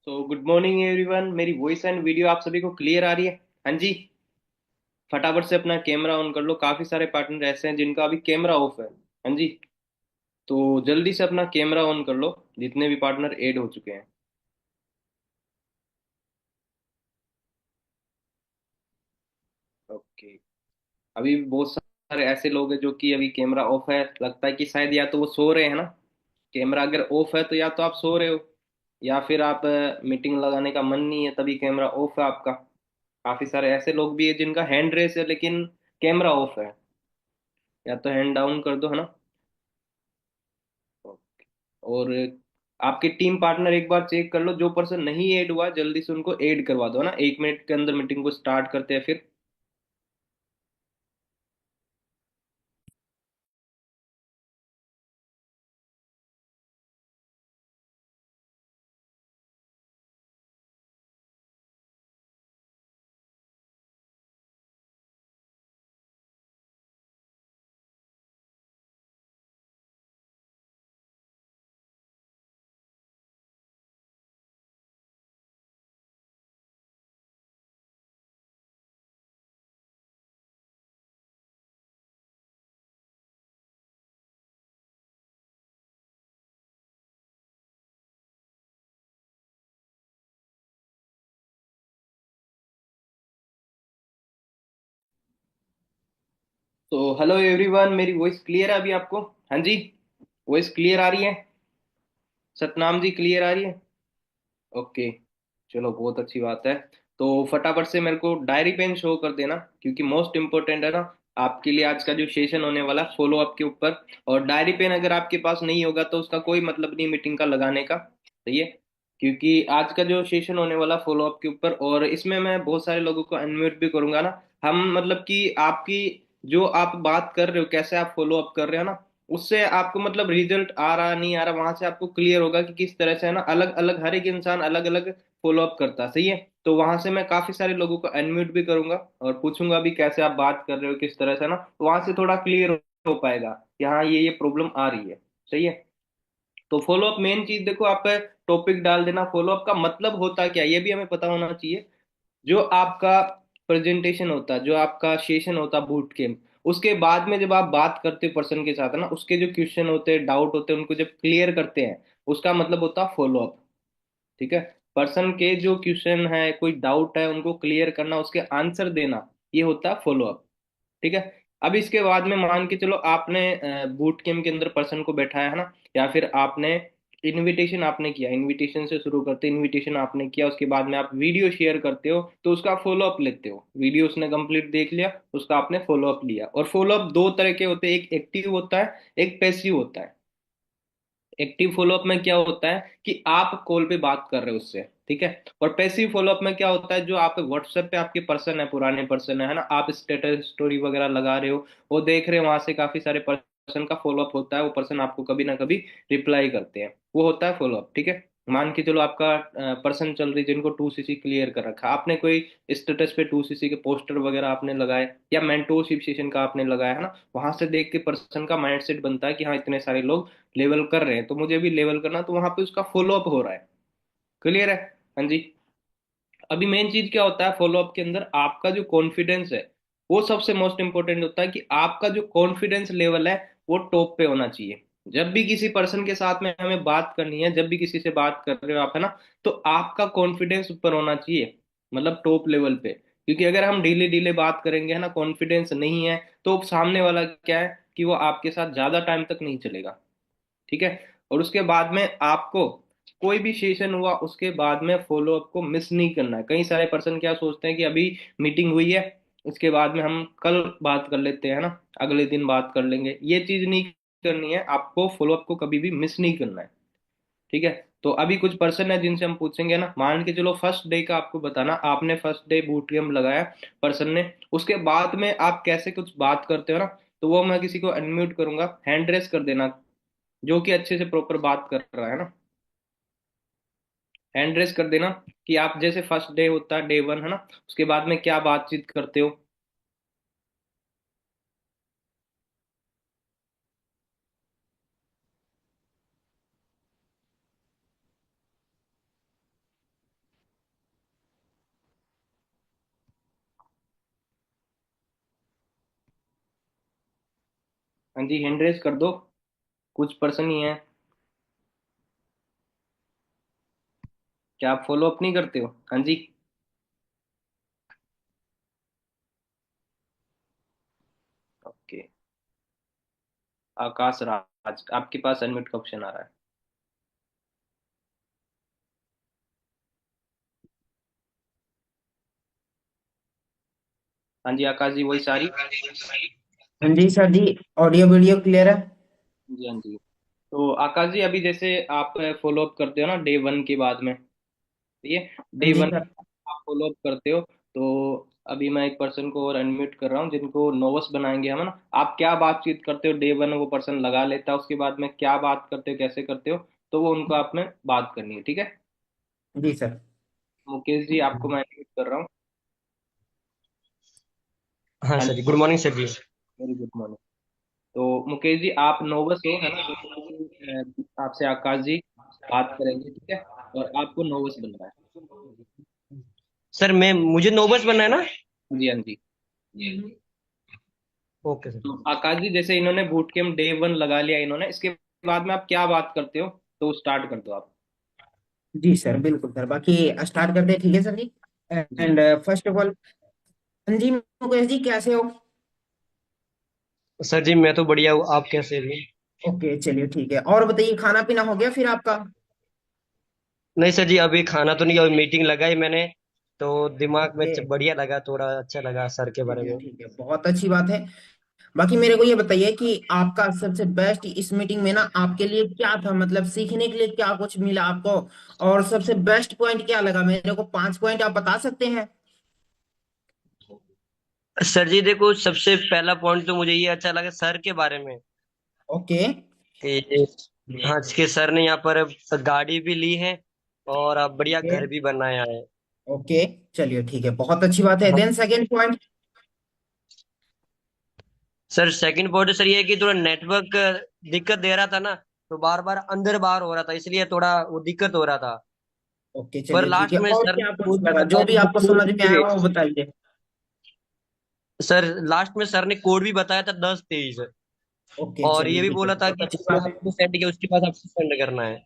तो good morning everyone. मेरी voice and video आप सभी को क्लियर आ रही है? हाँ जी। फटाफट से अपना कैमरा ऑन कर लो। काफी सारे पार्टनर ऐसे हैं जिनका अभी कैमरा ऑफ है। हाँ जी। तो जल्दी से अपना कैमरा ऑन कर लो, जितने भी पार्टनर ऐड हो चुके हैं। ओके। अभी भी बहुत सारे ऐसे लोग हैं जो कि अभी कैमरा ऑफ है। लगता है कि शायद या तो वो सो रहे हैं ना। कैमरा अगर ऑफ है तो या तो आप सो रहे हो, या फिर आप मीटिंग लगाने का मन नहीं है तभी कैमरा ऑफ है आपका। काफी सारे ऐसे लोग भी है जिनका हैंड रेस है लेकिन कैमरा ऑफ है। या तो हैंड डाउन कर दो, है ना। और आपके टीम पार्टनर एक बार चेक कर लो, जो पर्सन नहीं ऐड हुआ जल्दी से उनको ऐड करवा दो, है ना। 1 मिनट के अंदर मीटिंग को स्टार्ट करते हैं फिर। तो हेलो एवरीवन, मेरी वॉइस क्लियर है अभी आपको? हाँ जी। वॉइस क्लियर आ रही है? सतनाम जी, क्लियर आ रही है? ओके। चलो, बहुत अच्छी बात है। तो फटाफट से मेरे को डायरी पेन शो कर देना, क्योंकि मोस्ट इम्पोर्टेंट है ना आपके लिए आज का जो सेशन होने वाला फॉलो अप के ऊपर। और डायरी पेन अगर आपके पास नहीं होगा तो उसका कोई मतलब नहीं मीटिंग का लगाने का। सही है। क्योंकि आज का जो सेशन होने वाला फॉलो अप के ऊपर, और इसमें मैं बहुत सारे लोगों को अनम्यूट भी करूंगा ना। हम मतलब कि आपकी जो आप बात कर रहे हो, कैसे आप फॉलो अप कर रहे हो ना, उससे आपको मतलब रिजल्ट आ रहा नहीं आ रहा, वहां से आपको क्लियर होगा कि किस तरह से है ना। अलग अलग हर एक इंसान अलग अलग फॉलो अप करता है। सही है। तो वहां से मैं काफी सारे लोगों को अनम्यूट भी करूंगा और पूछूंगा भी कैसे आप बात कर रहे हो, किस तरह से ना। तो वहां से थोड़ा क्लियर हो पाएगा कि हाँ ये प्रॉब्लम आ रही है। सही है। तो फॉलो अप मेन चीज देखो, आप टॉपिक डाल देना। फॉलो अप का मतलब होता क्या है, ये भी हमें पता होना चाहिए। जो आपका प्रेजेंटेशन होता है, जो आपका सेशन होता है बूट कैम्प, उसके बाद में जब आप बात करते हो पर्सन के साथ है ना, उसके जो क्वेश्चन होते हैं, डाउट होते हैं, उनको जब क्लियर करते हैं, उसका मतलब होता है फॉलो अप। ठीक है। पर्सन के जो क्वेश्चन है, कोई डाउट है, उनको क्लियर करना, उसके आंसर देना, ये होता है फॉलो अप। ठीक है। अब इसके बाद में मान के चलो आपने बूट कैम्प के अंदर पर्सन को बैठाया है ना, या फिर आपने इनविटेशन आपने किया। इनविटेशन से शुरू करते, इनविटेशन आपने किया, उसके बाद में आप वीडियो शेयर करते हो तो उसका फॉलो अप लेते हो। वीडियो उसने कंप्लीट देख लिया, उसका आपने फॉलो अप लिया। और फॉलो अप दो तरह के होते हैं, एक एक्टिव होता है, एक पैसिव होता है। एक्टिव फॉलोअप में क्या होता है कि आप कॉल पे बात कर रहे हो उससे। ठीक है। और पैसिव फॉलोअप में क्या होता है, जो आप व्हाट्सएप पे आपके पर्सन है, पुराने पर्सन है ना, आप स्टेटस स्टोरी वगैरह लगा रहे हो, वो देख रहे हो, वहां से काफी सारे पर्सन का फॉलोअप होता है, वो पर्सन आपको कभी ना कभी रिप्लाई करते हैं, वो होता है फॉलोअप। ठीक है। मान के चलो आपका पर्सन चल रही जिनको 2 सीसी क्लियर कर रखा, आपने कोई स्टेटस पे 2 सीसी के पोस्टर वगैरह आपने लगाए, या मेंटोरशिप सेशन का आपने लगाया है ना, वहां से देख के पर्सन का माइंडसेट बनता है कि हाँ इतने सारे लोग लेवल कर रहे हैं तो मुझे भी लेवल करना, तो वहां पे उसका फॉलो अप हो रहा है। क्लियर है? हाँ जी। अभी मेन चीज क्या होता है फॉलो अप के अंदर, आपका जो कॉन्फिडेंस है, वो सबसे मोस्ट इंपॉर्टेंट होता है कि आपका जो कॉन्फिडेंस लेवल है वो टॉप पे होना चाहिए। जब भी किसी पर्सन के साथ में हमें बात करनी है, जब भी किसी से बात कर रहे हो आप, है ना, तो आपका कॉन्फिडेंस ऊपर होना चाहिए, मतलब टॉप लेवल पे। क्योंकि अगर हम डीले डीले बात करेंगे, है ना, कॉन्फिडेंस नहीं है, तो सामने वाला क्या है कि वो आपके साथ ज्यादा टाइम तक नहीं चलेगा। ठीक है। और उसके बाद में आपको कोई भी सेशन हुआ उसके बाद में फॉलो अप को मिस नहीं करना है। कई सारे पर्सन क्या सोचते हैं कि अभी मीटिंग हुई है, उसके बाद में हम कल बात कर लेते हैं ना, अगले दिन बात कर लेंगे, ये चीज नहीं करनी है। आपको फॉलो अप को कभी भी मिस नहीं करना है। ठीक है। तो अभी कुछ पर्सन है जिनसे हम पूछेंगे ना, मान के चलो फर्स्ट डे का आपको बताना, आपने फर्स्ट डे बूट कैंप लगाया पर्सन ने, उसके बाद में आप कैसे कुछ बात करते हो ना, तो वो मैं किसी को अनम्यूट करूंगा, हैंड रेस कर देना, जो कि अच्छे से प्रॉपर बात कर रहा है ना। हैंड रेस कर देना कि आप जैसे फर्स्ट डे होता है, डे वन, है ना, उसके बाद में क्या बातचीत करते हो। हाँ जी, हैंड रेज कर दो। कुछ पर्सन ही है। क्या आप फॉलो अप नहीं करते हो? हाँ जी। ओके। आकाश राज, आपके पास अनम्यूट का ऑप्शन आ रहा है। हाँ जी आकाश जी, वॉइस आ रही? हाँ जी सर जी। ऑडियो वीडियो क्लियर है। जी हाँ जी। तो आकाश जी, अभी जैसे आप फॉलो अप करते हो ना डे वन के बाद में, ठीक है, हाँ डे जी वन सर। आप फॉलो अप करते हो। तो अभी मैं एक पर्सन को और अनम्यूट कर रहा हूँ जिनको नोवस बनाएंगे हम, है ना। आप क्या बातचीत करते हो? डे वन वो पर्सन लगा लेता है, उसके बाद में क्या बात करते हो, कैसे करते हो? तो वो उनको आप में बात करनी है, ठीक है। जी सर। मुकेश जी, आपको मैं अनम्यूट कर रहा हूँ। हाँ हाँ सर जी, जी, good morning sir ji. Very good morning. तो मुकेश जी, आप नोवस हो, है ना, जैसे कि आपसे आकाश जी बात करेंगे, ठीक है। और आपको नोवस बनना है। सर मैं मुझे नोबस बनना है ना। जी हाँ जी। Okay sir. तो आकाश जी, जैसे इन्होंने बूट कैंप डे वन लगा लिया इन्होंने, इसके बाद में आप क्या बात करते हो? तो स्टार्ट कर दो आप। जी सर बिल्कुल सर, बाकी स्टार्ट करते हैं, ठीक है सर जी। जी। एंड फर्स्ट ऑफ ऑल, हाँ जी मुकेश जी कैसे हो? सर जी मैं तो बढ़िया हूँ, आप कैसे भी? ओके चलिए ठीक है, और बताइए खाना पीना हो गया फिर आपका? नहीं सर जी, अभी खाना तो नहीं, अभी मीटिंग लगाई मैंने, तो दिमाग में ओके बढ़िया लगा, थोड़ा अच्छा लगा सर के बारे चलिए में। ठीक है, बहुत अच्छी बात है। बाकी मेरे को ये बताइए कि आपका सबसे बेस्ट इस मीटिंग में ना आपके लिए क्या था, मतलब सीखने के लिए क्या कुछ मिला आपको, और सबसे बेस्ट पॉइंट क्या लगा? मेरे को 5 पॉइंट आप बता सकते हैं? सर जी देखो, सबसे पहला पॉइंट तो मुझे ये अच्छा लगा सर के बारे में ओके। कि हाँ, कि सर ने यहाँ पर गाड़ी भी ली है और अब बढ़िया ओके। घर भी बनाया है। ओके चलिए ठीक है, बहुत अच्छी बात है। हाँ then second point. Sir, second point sir ये है कि थोड़ा नेटवर्क दिक्कत दे रहा था ना, तो बार बार अंदर बाहर हो रहा था, इसलिए थोड़ा वो दिक्कत हो रहा था। ओके पर चलिए ठीक लास्ट है, में और सर ने क्या कुछ कोड भी लगा जो बताया भी था, वो आपको कोड समझ में भी आया भेज। वो बताइए। सर लास्ट में सर ने कोड भी बताया था 10-23, ओके और ये चलिए भी ठीक है, बोला था बहुत कि अच्छी जिसने बात है। आपको सेंड किया उसके पास आपको सेंड करना है।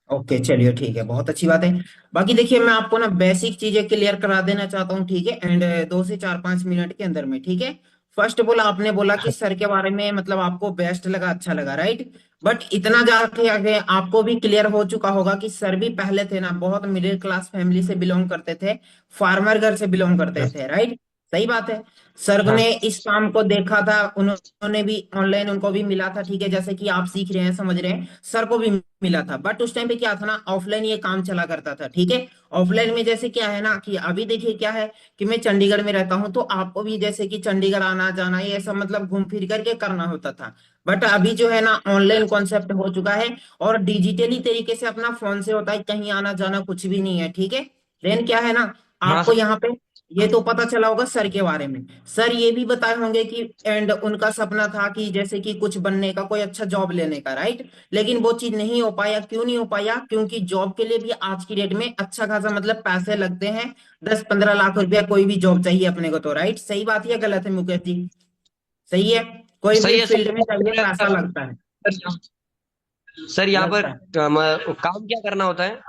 ओके चलिए ठीक है, बहुत अच्छी बात है। बाकी देखिए मैं आपको ना बेसिक चीजें क्लियर करा देना चाहता हूँ, ठीक है, एंड 2 से 4 5 मिनट के अंदर में, ठीक है। फर्स्ट ऑफ ऑल आपने बोला कि सर के बारे में मतलब आपको बेस्ट लगा, अच्छा लगा, राइट। बट इतना जाके आगे आपको भी क्लियर हो चुका होगा कि सर भी पहले थे ना बहुत मिडिल क्लास फैमिली से बिलोंग करते थे, फार्मर घर से बिलोंग करते हाँ थे, राइट। सही बात है। सर हाँ ने इस काम को देखा था, उन्होंने भी ऑनलाइन उनको भी मिला था, ठीक है, जैसे कि आप सीख रहे हैं समझ रहे हैं, सर को भी मिला था। बट उस टाइम पे क्या था ना, ऑफलाइन ये काम चला करता था, ठीक है। ऑफलाइन में जैसे क्या है ना कि अभी देखिए क्या है कि मैं चंडीगढ़ में रहता हूँ, तो आपको भी जैसे कि चंडीगढ़ आना जाना ये सब मतलब घूम फिर करके करना होता था। बट अभी जो है ना ऑनलाइन कॉन्सेप्ट हो चुका है, और डिजिटली तरीके से अपना फोन से होता है, कहीं आना जाना कुछ भी नहीं है, ठीक है। देन क्या है ना, हाँ आपको सर। यहाँ पे ये तो पता चला होगा सर के बारे में। सर ये भी बताए होंगे कि एंड उनका सपना था कि जैसे कि कुछ बनने का, कोई अच्छा जॉब लेने का, राइट। लेकिन वो चीज नहीं हो पाया, क्यों नहीं हो पाया? क्योंकि जॉब के लिए भी आज की डेट में अच्छा खासा मतलब पैसे लगते हैं। 10 15 लाख रुपया कोई भी जॉब चाहिए अपने को, तो राइट। सही बात है गलत है मुकेश जी? सही है। कोई भी सही है फील्ड में चाहिए पैसा सर। लगता है। सर यहाँ पर लगता है। काम क्या करना होता है?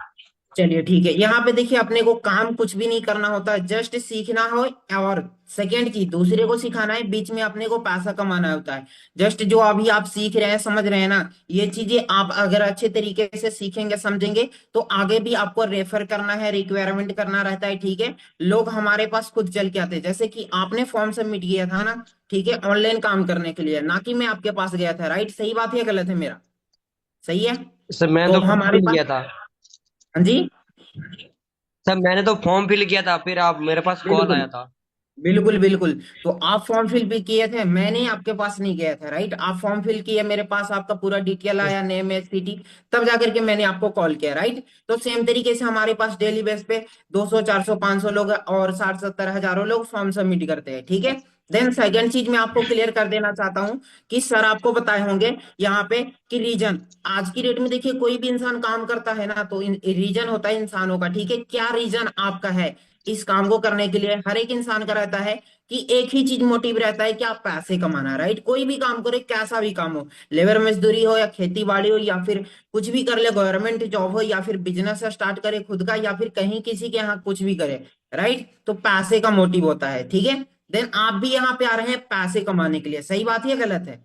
चलिए ठीक है, यहाँ पे देखिए अपने को काम कुछ भी नहीं करना होता, जस्ट सीखना हो। और सेकेंड चीज दूसरे को सिखाना है, बीच में अपने को पैसा कमाना होता है। जस्ट जो अभी आप सीख रहे हैं समझ रहे हैं ना, ये चीजें आप अगर अच्छे तरीके से सीखेंगे समझेंगे तो आगे भी आपको रेफर करना है, रिक्वायरमेंट करना रहता है, ठीक है। लोग हमारे पास खुद चल के आते हैं, जैसे कि आपने फॉर्म सबमिट किया था ना, ठीक है, ऑनलाइन काम करने के लिए, ना कि मैं आपके पास गया था, राइट। सही बात है गलत है मेरा? सही है। सर मैंने तो तो फॉर्म हमारे फिल पास, किया था। हाँ जी, सर मैंने तो फॉर्म फिल किया था, फिर आप मेरे पास कॉल बिल्कुल आया था। बिल्कुल बिल्कुल। तो आप फॉर्म फिल भी किए थे, मैंने आपके पास नहीं गया था, राइट। आप फॉर्म फिल किए, मेरे पास आपका पूरा डिटेल आया, नेम है, सिटी, तब जाकर के मैंने आपको कॉल किया, राइट। तो सेम तरीके से हमारे पास डेली बेस पे 200 400 500 लोग और 60 70 हजारों लोग फॉर्म सबमिट करते हैं, ठीक है। देन सेकंड चीज मैं आपको क्लियर कर देना चाहता हूँ कि सर आपको बताए होंगे यहाँ पे कि रीजन, आज की डेट में देखिए कोई भी इंसान काम करता है ना तो रीजन होता है इंसानों का, ठीक है। क्या रीजन आपका है इस काम को करने के लिए? हर एक इंसान का रहता है कि एक ही चीज मोटिव रहता है कि आप पैसे कमाना, राइट। कोई भी काम करे, कैसा भी काम हो, लेबर मजदूरी हो या खेती बाड़ी हो या फिर कुछ भी कर ले, गवर्नमेंट जॉब हो या फिर बिजनेस स्टार्ट करे खुद का या फिर कहीं किसी के यहाँ कुछ भी करे, राइट। तो पैसे का मोटिव होता है, ठीक है। देन आप भी यहाँ पे आ रहे हैं पैसे कमाने के लिए, सही बात है या गलत है,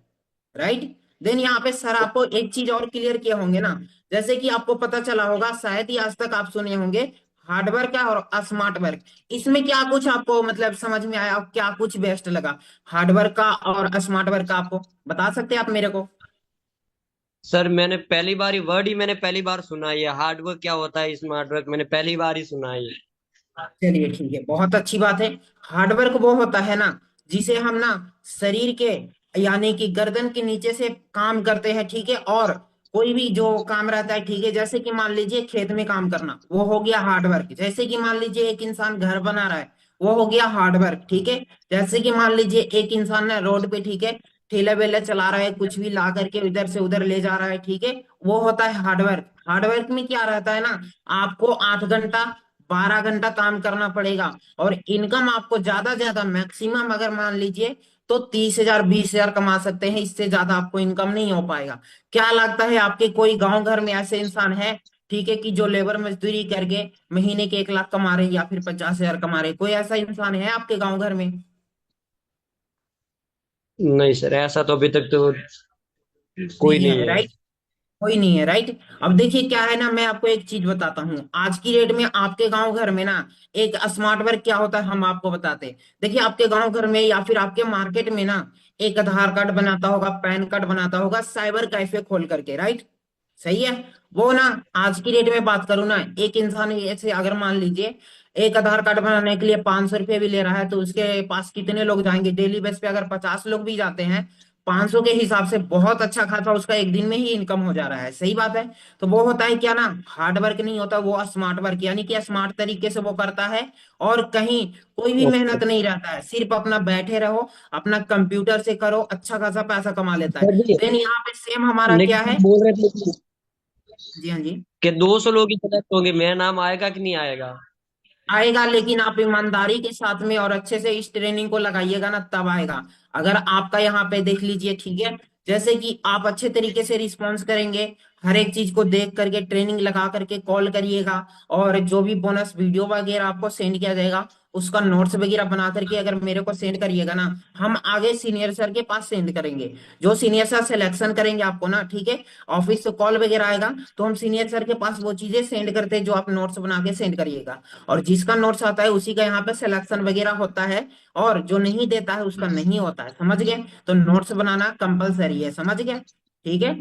राइट। देन यहाँ पे सर आपको एक चीज और क्लियर किए होंगे ना, जैसे कि आपको पता चला होगा, शायद ही आज तक आप सुने होंगे, हार्डवर्क है और स्मार्ट वर्क। इसमें क्या कुछ आपको मतलब समझ में आया और क्या कुछ बेस्ट लगा, हार्डवर्क का और स्मार्ट वर्क का, आपको बता सकते हैं आप मेरे को? सर मैंने पहली बार ही वर्ड ही मैंने पहली बार सुना है, ये हार्ड वर्क क्या होता है, स्मार्ट वर्क मैंने पहली बार ही सुना है ये। चलिए ठीक है, बहुत अच्छी बात है। हार्डवर्क वो होता है ना जिसे हम ना शरीर के यानी कि गर्दन के नीचे से काम करते हैं, ठीक है। और कोई भी जो काम रहता है, ठीक है, जैसे कि मान लीजिए खेत में काम करना, वो हो गया हार्डवर्क। जैसे कि मान लीजिए एक इंसान घर बना रहा है, वो हो गया हार्डवर्क, ठीक है। जैसे कि मान लीजिए एक इंसान ना रोड पे, ठीक है, ठेला वेला चला रहा है, कुछ भी ला करके इधर से उधर ले जा रहा है, ठीक है, वो होता है हार्डवर्क। हार्डवर्क में क्या रहता है ना, आपको 8 घंटा 12 घंटा काम करना पड़ेगा, और इनकम आपको ज्यादा मैक्सिमम अगर मान लीजिए तो 30,000 20,000 कमा सकते हैं, इससे ज्यादा आपको इनकम नहीं हो पाएगा। क्या लगता है आपके कोई गांव घर में ऐसे इंसान है, ठीक है, कि जो लेबर मजदूरी करके महीने के 1 लाख कमा रहे हैं या फिर 50,000 कमा रहे हैं? कोई ऐसा इंसान है आपके गांव घर में? नहीं सर, ऐसा तो अभी तक तो कोई नहीं नहीं है, है। राइट। कोई नहीं है, राइट। अब देखिए क्या है ना, मैं आपको एक चीज बताता हूँ, आज की डेट में आपके गांव घर में ना एक स्मार्ट वर्क क्या होता है हम आपको बताते हैं। देखिए आपके गांव घर में या फिर आपके मार्केट में ना एक आधार कार्ड बनाता होगा, पैन कार्ड बनाता होगा, साइबर कैफे खोल करके, राइट। सही है। वो ना आज की डेट में बात करूँ ना, एक इंसान ऐसे अगर मान लीजिए एक आधार कार्ड बनाने के लिए 500 रुपये भी ले रहा है, तो उसके पास कितने लोग जाएंगे? डेली बेस पे अगर 50 लोग भी जाते हैं, 500 के हिसाब से बहुत अच्छा खासा उसका एक दिन में ही इनकम हो जा रहा है, सही बात है। तो वो होता है क्या ना, हार्ड वर्क नहीं होता, वो स्मार्ट वर्क, यानी कि स्मार्ट तरीके से वो करता है। और कहीं कोई भी ओके। मेहनत नहीं रहता है, सिर्फ अपना बैठे रहो, अपना कंप्यूटर से करो, अच्छा खासा पैसा कमा लेता है। सर जी, देन यहाँ पे सेम हमारा क्या लेकिन है। बोल रहे थे जी हाँ जी। कि 200 लोग ही सेलेक्ट होंगे, मेरा नाम आएगा कि नहीं आएगा? आएगा, लेकिन आप ईमानदारी के साथ में और अच्छे से इस ट्रेनिंग को लगाइएगा ना, तब आएगा। अगर आपका यहाँ पे देख लीजिए, ठीक है, जैसे कि आप अच्छे तरीके से रिस्पॉन्स करेंगे, हर एक चीज को देख करके ट्रेनिंग लगा करके कॉल करिएगा, और जो भी बोनस वीडियो वगैरह आपको सेंड किया जाएगा, उसका नोट्स वगैरह बना करके अगर मेरे को सेंड करिएगा ना, हम आगे सीनियर सर के पास सेंड करेंगे। जो सीनियर सर सिलेक्शन करेंगे आपको ना, ठीक है, ऑफिस से कॉल वगैरह आएगा, तो हम सीनियर सर के पास वो चीजें सेंड करते हैं जो आप नोट्स बना के सेंड करिएगा। और जिसका नोट्स आता है उसी का यहाँ पे सिलेक्शन वगैरह होता है, और जो नहीं देता है उसका नहीं होता है, समझ गए? तो नोट्स बनाना कंपलसरी है, समझ गए? ठीक है।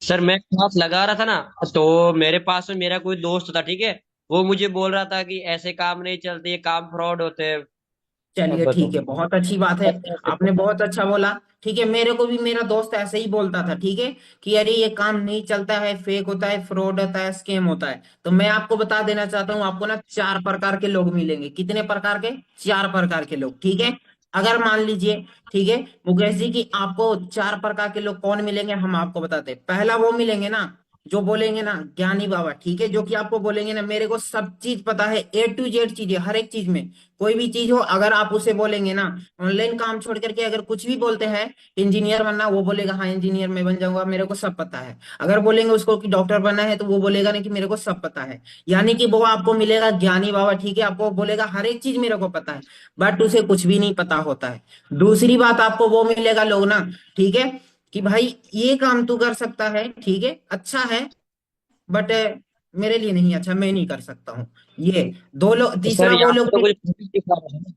सर मैं क्लास लगा रहा था ना, तो मेरे पास में मेरा कोई दोस्त था, ठीक है, वो मुझे बोल रहा था कि ऐसे काम नहीं चलते, ये काम फ्रॉड होते हैं। अब चलिए बताओ। ठीक है, बहुत अच्छी बात है, आपने बहुत अच्छा बोला। ठीक है, मेरे को भी मेरा दोस्त ऐसे ही बोलता था, ठीक है, कि अरे ये काम नहीं चलता है, फेक होता है, फ्रॉड होता है, स्कैम होता है। तो मैं आपको बता देना चाहता हूँ, आपको ना 4 प्रकार के लोग मिलेंगे। कितने प्रकार के? 4 प्रकार के लोग, ठीक है। अगर मान लीजिए, ठीक है मुकेश जी, कि आपको 4 प्रकार के लोग कौन मिलेंगे, हम आपको बताते हैं। पहला वो मिलेंगे ना जो बोलेंगे ना ज्ञानी बाबा, ठीक है, जो कि आपको बोलेंगे ना मेरे को सब चीज पता है, A to Z चीजें, हर एक चीज में कोई भी चीज हो, अगर आप उसे बोलेंगे ना, ऑनलाइन काम छोड़ करके अगर कुछ भी बोलते हैं, इंजीनियर बनना, वो बोलेगा हाँ इंजीनियर मैं बन जाऊंगा, मेरे को सब पता है। अगर बोलेंगे उसको कि डॉक्टर बनना है, तो वो बोलेगा ना कि मेरे को सब पता है। यानी कि वो आपको मिलेगा ज्ञानी बाबा, ठीक है, आपको बोलेगा हर एक चीज मेरे को पता है, बट उसे कुछ भी नहीं पता होता है। दूसरी बात आपको वो मिलेगा लोग ना, ठीक है, कि भाई ये काम तू कर सकता है, ठीक है, अच्छा है, बट मेरे लिए नहीं अच्छा, मैं नहीं कर सकता हूँ। ये दो लोग। तो सर तीसरा वो यहाँ पे लोग, तो कुछ दिखा रहा है।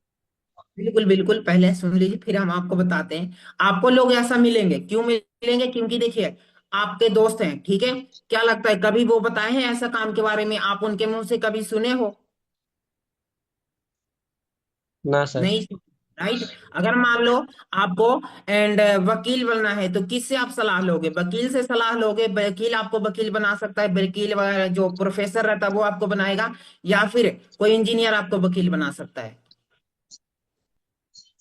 बिल्कुल बिल्कुल, पहले सुन लीजिए फिर हम आपको बताते हैं। आपको लोग ऐसा मिलेंगे, क्यों मिलेंगे? क्योंकि देखिए आपके दोस्त हैं, ठीक है, क्या लगता है कभी वो बताए हैं ऐसा काम के बारे में, आप उनके मुंह से कभी सुने हो? ना सर। नहीं, राइट। अगर मान लो आपको एंड वकील बनना है, तो किससे आप सलाह लोगे? वकील से सलाह लोगे, वकील आपको वकील बना सकता है, वकील वगैरह जो प्रोफेसर रहता है वो आपको बनाएगा, या फिर कोई इंजीनियर आपको वकील बना सकता है?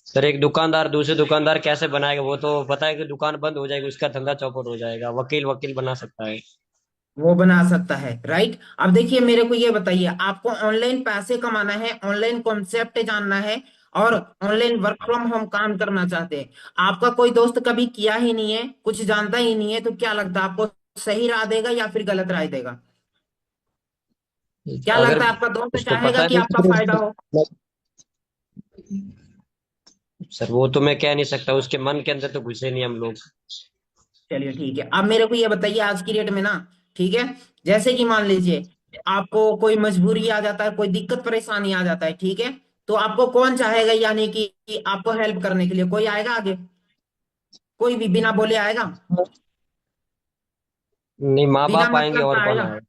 सर एक दुकानदार दूसरे दुकानदार कैसे बनाएगा? वो तो पता है कि दुकान बंद हो जाएगी, उसका धंधा चौपट हो जाएगा, वकील वकील बना सकता है। वो बना सकता है, राइट। अब देखिए मेरे को ये बताइए, आपको ऑनलाइन पैसे कमाना है, ऑनलाइन कॉन्सेप्ट जानना है, और ऑनलाइन वर्क फ्रॉम होम काम करना चाहते हैं। आपका कोई दोस्त कभी किया ही नहीं है, कुछ जानता ही नहीं है, तो क्या लगता है आपको सही राय देगा या फिर गलत राय देगा? क्या अगर लगता है आपका दोस्त उसको चाहेगा पता कि नहीं आपका फायदा हो? सर, वो तो मैं कह नहीं सकता, उसके मन के अंदर तो घुसे नहीं हम लोग। चलिए ठीक है, अब मेरे को ये बताइए आज की डेट में ना, ठीक है, जैसे कि मान लीजिए आपको कोई मजबूरी आ जाता है, कोई दिक्कत परेशानी आ जाता है, ठीक है, तो आपको कौन चाहेगा, यानी कि आपको हेल्प करने के लिए कोई आएगा आगे? कोई भी बिना बोले आएगा? नहीं, माँ बिना बाप आएंगे मतलब और का कौन आएगा? आए।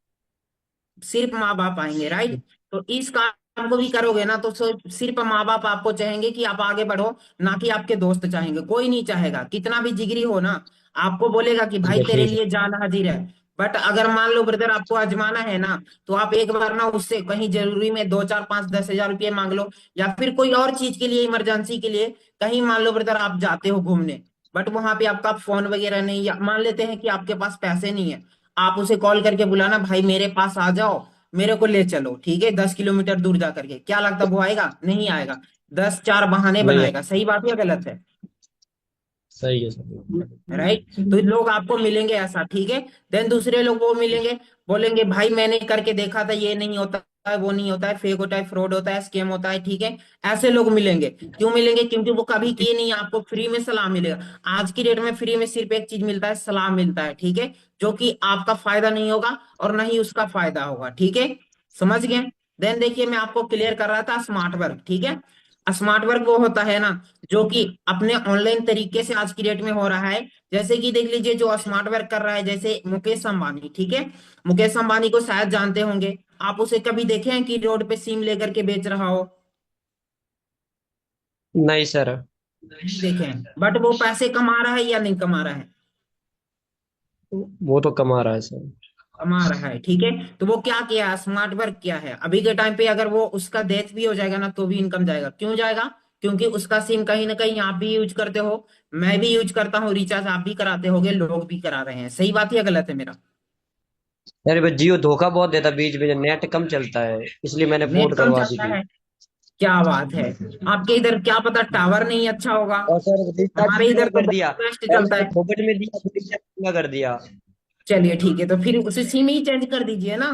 सिर्फ माँ बाप आएंगे, राइट? तो इस काम को भी करोगे ना तो सिर्फ माँ बाप आपको चाहेंगे कि आप आगे बढ़ो, ना कि आपके दोस्त चाहेंगे। कोई नहीं चाहेगा, कितना भी जिगरी हो ना, आपको बोलेगा कि ठीक भाई है, तेरे ठीक है। लिए जान हाजिर है। बट अगर मान लो ब्रदर आपको आजमाना है ना, तो आप एक बार ना उससे कहीं जरूरी में 2 4 5 10 हजार रुपये मांग लो, या फिर कोई और चीज के लिए, इमरजेंसी के लिए कहीं मान लो ब्रदर आप जाते हो घूमने, बट वहां पे आपका फोन वगैरह नहीं, या मान लेते हैं कि आपके पास पैसे नहीं है, आप उसे कॉल करके बुलाना, भाई मेरे पास आ जाओ, मेरे को ले चलो, ठीक है, 10 किलोमीटर दूर जा करके, क्या लगता वो आएगा? नहीं आएगा। 10 4 बहाने नहीं, बनाएगा। सही बात है या गलत है? सही है सर। राइट? तो लोग आपको मिलेंगे ऐसा, ठीक है। देन दूसरे लोग वो मिलेंगे, बोलेंगे भाई मैंने करके देखा था, ये नहीं होता है, वो नहीं होता है, फेक होता है, फ्रॉड होता है, स्कैम होता है, ठीक है। ऐसे लोग मिलेंगे, क्यों मिलेंगे? क्योंकि वो कभी किए नहीं, आपको फ्री में सलाह मिलेगा। आज की डेट में फ्री में सिर्फ एक चीज मिलता है, सलाह मिलता है, ठीक है, जो कि आपका फायदा नहीं होगा और ना ही उसका फायदा होगा, ठीक है। समझ गए? देन देखिए मैं आपको क्लियर कर रहा था स्मार्ट वर्क, ठीक है। स्मार्ट वर्क वो होता है ना, जो कि अपने ऑनलाइन तरीके से आज की डेट में हो रहा है। जैसे कि देख लीजिए जो स्मार्ट वर्क कर रहा है, जैसे मुकेश अंबानी, ठीक है। मुकेश अंबानी को शायद जानते होंगे, आप उसे कभी देखे हैं कि रोड पे सिम लेकर के बेच रहा हो? नहीं सर। नहीं देखे हैं, बट वो पैसे कमा रहा है या नहीं कमा रहा है? वो तो कमा रहा है सर। कमा रहा है, ठीक है। तो वो क्या किया, स्मार्ट वर्क किया है। अभी के टाइम पे अगर वो उसका डेथ भी हो जाएगा ना, तो भी इनकम जाएगा। क्यों जाएगा? क्योंकि उसका सिम कहीं ना कहीं आप भी यूज करते हो, मैं भी यूज करता हूँ, रिचार्ज आप भी कराते होगे, लोग भी करा रहे हैं। सही बात है या गलत है मेरा? अरे भाई, जियो धोखा बहुत देता, बीच में नेट कम चलता है, इसलिए मैंने नेट पोर्ट कम करवा दी चलता थी। है? क्या बात है! आपके इधर क्या पता टावर नहीं अच्छा होगा, और सर, रिचार्ज भी हमारे इधर पूरा तो कर दिया। बहुत बेस्ट पहले चलता तो है। फोकट में दिया, फिर रिचार्ज पूरा कर दिया। चलिए ठीक है, तो फिर उसे सिम ही चेंज कर दीजिए ना।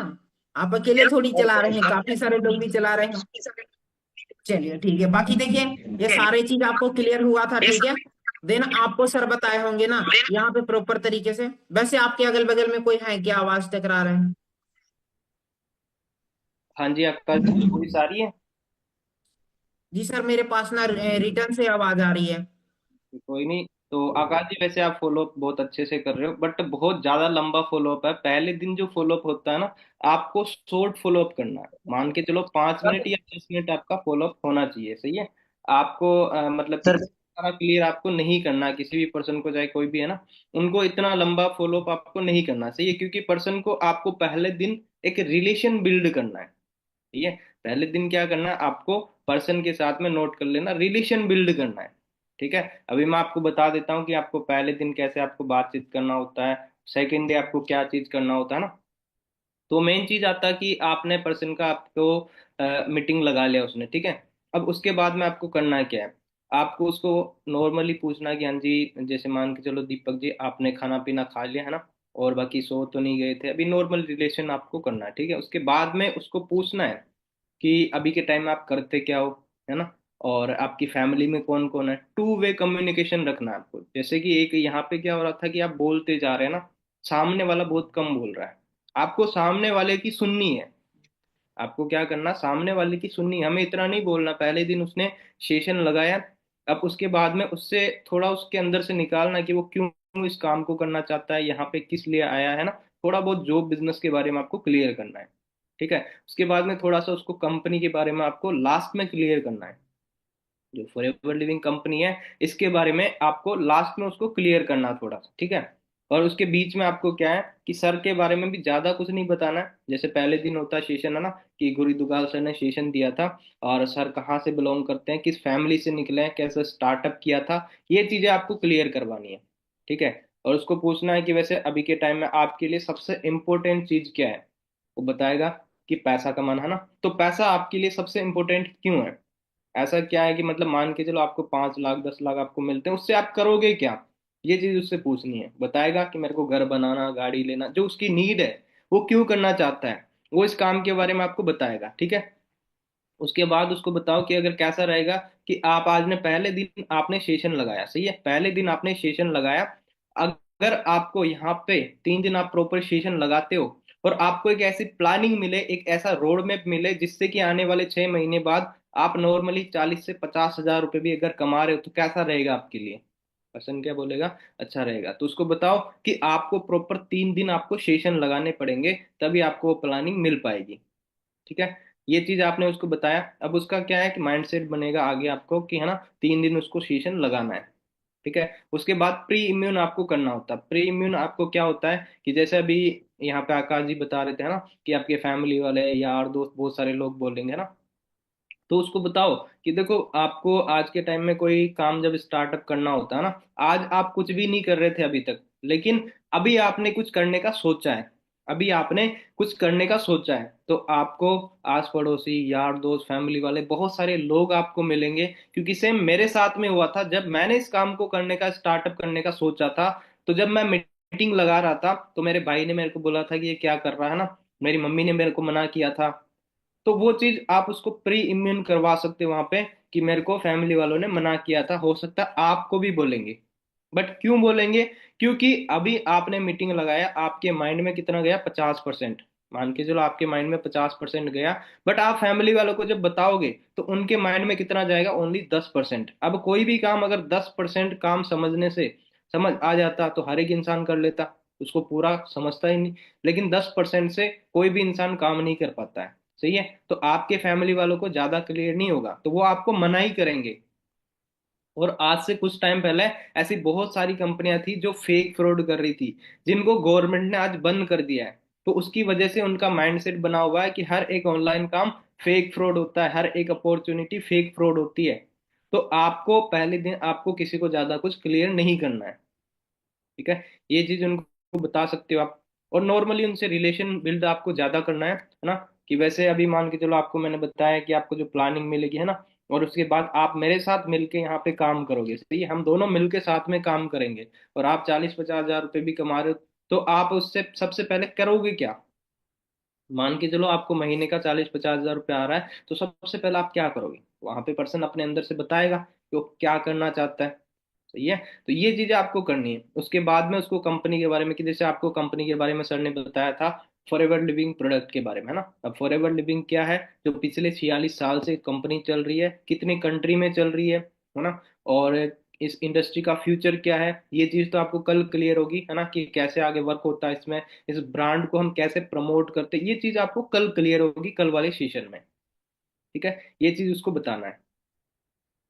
आप अकेले थोड़ी और चला क्या। रहे हैं, काफी सारे लोग भी चला रहे हैं। चलिए ठीक है, बाकी देखिए ये सारे चीज आपको क्लियर हुआ था, ठीक है। देन आपको सर बताए होंगे ना यहाँ पे प्रॉपर तरीके से। वैसे आपके अगल बगल में कोई है क्या, आवाज टकरा रहे हैं? हाँ जी, आकाश जी वॉइस आ रही है? जी सर, मेरे पास ना रिटर्न से आवाज आ रही है। कोई नहीं। तो आकाश जी, वैसे आप फॉलो अप बहुत अच्छे से कर रहे हो, बट बहुत ज्यादा लंबा फॉलो अप है। पहले दिन जो फॉलो अप होता है ना, आपको शॉर्ट फॉलो अप करना है। मान के चलो 5 मिनट या 10 मिनट आपका फॉलो अप होना चाहिए, सही है। आपको मतलब सर, इतना सारा क्लियर आपको नहीं करना, किसी भी पर्सन को, चाहे कोई भी है ना, उनको इतना लंबा फॉलो अप आपको नहीं करना, सही है। क्योंकि पर्सन को आपको पहले दिन एक रिलेशन बिल्ड करना है, ठीक है। पहले दिन क्या करना है आपको, पर्सन के साथ में नोट कर लेना, रिलेशन बिल्ड करना है, ठीक है। अभी मैं आपको बता देता हूँ कि आपको पहले दिन कैसे आपको बातचीत करना होता है, सेकेंड डे आपको क्या चीज करना होता है ना। तो मेन चीज आता है कि आपने पर्सन का आपको मीटिंग लगा लिया उसने, ठीक है। अब उसके बाद में आपको करना क्या है, आपको उसको नॉर्मली पूछना कि हाँ जी, जैसे मान के चलो दीपक जी, आपने खाना पीना खा लिया है ना, और बाकी सो तो नहीं गए थे, अभी नॉर्मल रिलेशन आपको करना है, ठीक है। उसके बाद में उसको पूछना है कि अभी के टाइम में आप करते क्या हो, है ना, और आपकी फैमिली में कौन कौन है। टू वे कम्युनिकेशन रखना है आपको। जैसे कि एक यहाँ पे क्या हो रहा था कि आप बोलते जा रहे हैं ना, सामने वाला बहुत कम बोल रहा है, आपको सामने वाले की सुननी है। आपको क्या करना, सामने वाले की सुननी है। हमें इतना नहीं बोलना, पहले दिन उसने सेशन लगाया, अब उसके बाद में उससे थोड़ा उसके अंदर से निकालना कि वो क्यों इस काम को करना चाहता है, यहाँ पे किस लिए आया है ना। थोड़ा बहुत जॉब बिजनेस के बारे में आपको क्लियर करना है, ठीक है। उसके बाद में थोड़ा सा उसको कंपनी के बारे में आपको लास्ट में क्लियर करना है। जो फॉरएवर लिविंग कंपनी है, इसके बारे में आपको लास्ट में उसको क्लियर करना थोड़ा सा, ठीक है। और उसके बीच में आपको क्या है कि सर के बारे में भी ज्यादा कुछ नहीं बताना है। जैसे पहले दिन होता है सेशन, है ना, कि गुरु दुगाल सर ने सेशन दिया था, और सर कहाँ से बिलोंग करते हैं, किस फैमिली से निकले हैं, कैसे स्टार्टअप किया था, ये चीजें आपको क्लियर करवानी है, ठीक है। और उसको पूछना है कि वैसे अभी के टाइम में आपके लिए सबसे इम्पोर्टेंट चीज क्या है। वो बताएगा कि पैसा कमाना, है ना। तो पैसा आपके लिए सबसे इम्पोर्टेंट क्यों है, ऐसा क्या है कि मतलब मान के चलो आपको 5 लाख 10 लाख आपको मिलते हैं, उससे आप करोगे क्या, ये चीज उससे पूछनी है। बताएगा कि मेरे को घर बनाना, गाड़ी लेना, जो उसकी नीड है, वो क्यों करना चाहता है, वो इस काम के बारे में आपको बताएगा, ठीक है। उसके बाद उसको बताओ कि अगर कैसा रहेगा कि आप आज ने पहले दिन आपने सेशन लगाया, सही है, पहले दिन आपने सेशन लगाया, अगर आपको यहाँ पे 3 दिन आप प्रॉपर सेशन लगाते हो और आपको एक ऐसी प्लानिंग मिले, एक ऐसा रोड मैप मिले जिससे कि आने वाले 6 महीने बाद आप नॉर्मली 40 से 50 हजार रुपये भी अगर कमा रहे हो, तो कैसा रहेगा आपके लिए। पर्सन क्या बोलेगा, अच्छा रहेगा। तो उसको बताओ कि आपको प्रॉपर 3 दिन आपको सेशन लगाने पड़ेंगे, तभी आपको वो प्लानिंग मिल पाएगी, ठीक है। ये चीज आपने उसको बताया। अब उसका क्या है कि माइंडसेट बनेगा आगे आपको कि है ना, 3 दिन उसको सेशन लगाना है, ठीक है। उसके बाद प्री इम्यून आपको करना होता है। प्री इम्यून आपको क्या होता है कि जैसे अभी यहाँ पे आकाश जी बता रहे थे, है ना, कि आपके फैमिली वाले यार दोस्त बहुत सारे लोग बोलेंगे, है ना, तो उसको बताओ कि देखो आपको आज के टाइम में कोई काम जब स्टार्टअप करना होता है ना, आज आप कुछ भी नहीं कर रहे थे अभी तक, लेकिन अभी आपने कुछ करने का सोचा है, अभी आपने कुछ करने का सोचा है, तो आपको आस पड़ोसी यार दोस्त फैमिली वाले बहुत सारे लोग आपको मिलेंगे, क्योंकि सेम मेरे साथ में हुआ था जब मैंने इस काम को करने का, स्टार्टअप करने का सोचा था। तो जब मैं मीटिंग लगा रहा था तो मेरे भाई ने मेरे को बोला था कि ये क्या कर रहा है ना, मेरी मम्मी ने मेरे को मना किया था। तो वो चीज आप उसको प्री इम्यून करवा सकते हो वहां पे, कि मेरे को फैमिली वालों ने मना किया था, हो सकता है आपको भी बोलेंगे। बट क्यों बोलेंगे, क्योंकि अभी आपने मीटिंग लगाया, आपके माइंड में कितना गया, 50%, मान के चलो आपके माइंड में 50% गया। बट आप फैमिली वालों को जब बताओगे तो उनके माइंड में कितना जाएगा, ओनली 10%। अब कोई भी काम अगर 10% काम समझने से समझ आ जाता तो हर एक इंसान कर लेता, उसको पूरा समझता ही नहीं। लेकिन 10% से कोई भी इंसान काम नहीं कर पाता है, सही है। तो आपके फैमिली वालों को ज्यादा क्लियर नहीं होगा, तो वो आपको मना ही करेंगे। और आज से कुछ टाइम पहले ऐसी बहुत सारी कंपनियां थी जो फेक फ्रॉड कर रही थी, जिनको गवर्नमेंट ने आज बंद कर दिया है। तो उसकी वजह से उनका माइंडसेट बना हुआ है कि हर एक ऑनलाइन काम फेक फ्रॉड होता है, हर एक अपॉर्चुनिटी फेक फ्रॉड होती है। तो आपको पहले दिन आपको किसी को ज्यादा कुछ क्लियर नहीं करना है, ठीक है। ये चीज उनको बता सकते हो आप। और नॉर्मली उनसे रिलेशन बिल्ड आपको ज्यादा करना है ना, कि वैसे अभी मान के चलो आपको मैंने बताया कि आपको जो प्लानिंग मिलेगी, है ना, और उसके बाद आप मेरे साथ मिलके यहाँ पे काम करोगे, सही है, हम दोनों मिलके साथ में काम करेंगे, और आप 40 50 हजार रुपये भी कमा रहे हो, तो आप उससे सबसे पहले करोगे क्या। मान के चलो आपको महीने का 40 50 हजार रुपये आ रहा है, तो सबसे पहले आप क्या करोगे, वहां पे पर्सन अपने अंदर से बताएगा कि वो क्या करना चाहता है, सही है। तो ये चीजें आपको करनी है। उसके बाद में उसको कंपनी के बारे में, कि जैसे आपको कंपनी के बारे में सर ने बताया था फॉरएवर लिविंग प्रोडक्ट के बारे में, है ना। अब फॉरएवर लिविंग क्या है, जो पिछले 46 साल से कंपनी चल रही है, कितनी कंट्री में चल रही है ना, और इस इंडस्ट्री का फ्यूचर क्या है, ये चीज तो आपको कल क्लियर होगी, है ना, कि कैसे आगे वर्क होता है इसमें, इस ब्रांड को हम कैसे प्रमोट करते हैं, ये चीज आपको कल क्लियर होगी, कल वाले सेशन में, ठीक है। ये चीज उसको बताना है।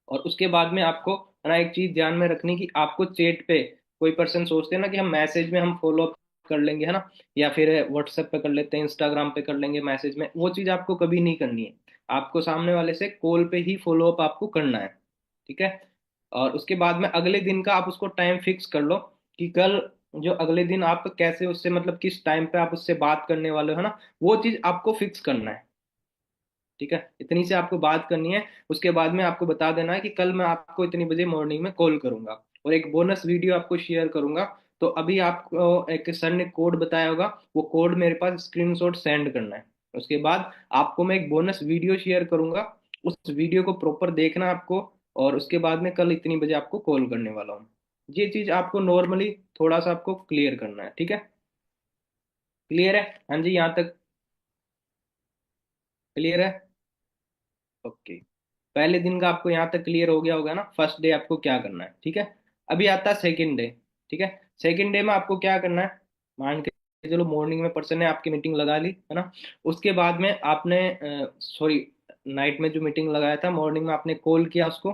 और उसके बाद में आपको है ना एक चीज ध्यान में रखनी, कि आपको चैट पे, कोई पर्सन सोचते हैं ना कि हम मैसेज में हम फॉलो अप कर लेंगे, है ना, या फिर व्हाट्सएप पे कर लेते हैं, इंस्टाग्राम पे कर लेंगे मैसेज में, वो चीज आपको कभी नहीं करनी है। आपको सामने वाले से कॉल पे ही फॉलो अप आपको करना है, ठीक है। और उसके बाद में अगले दिन का आप उसको टाइम फिक्स कर लो, कि कल जो अगले दिन आप कैसे उससे, मतलब किस टाइम पे आप उससे बात करने वाले हो, है ना, वो चीज आपको फिक्स करना है, ठीक है। इतनी से आपको बात करनी है। उसके बाद में आपको बता देना है कि कल मैं आपको इतनी बजे मॉर्निंग में कॉल करूंगा, और एक बोनस वीडियो आपको शेयर करूंगा। तो अभी आपको एक सर ने कोड बताया होगा, वो कोड मेरे पास स्क्रीनशॉट सेंड करना है। उसके बाद आपको मैं एक बोनस वीडियो शेयर करूंगा, उस वीडियो को प्रॉपर देखना है आपको। और उसके बाद में कल इतनी बजे आपको कॉल करने वाला हूँ। ये चीज आपको नॉर्मली थोड़ा सा आपको क्लियर करना है, ठीक है। क्लियर है, हाँ जी, यहाँ तक क्लियर है। ओके, पहले दिन का आपको यहाँ तक क्लियर हो गया होगा ना, फर्स्ट डे आपको क्या करना है, ठीक है। अभी आता है सेकंड डे, ठीक है। सेकंड डे में आपको क्या करना है, मान के चलो मॉर्निंग में पर्सन ने आपकी मीटिंग लगा ली, है ना, उसके बाद में आपने सॉरी नाइट में जो मीटिंग लगाया था, मॉर्निंग में आपने कॉल किया उसको।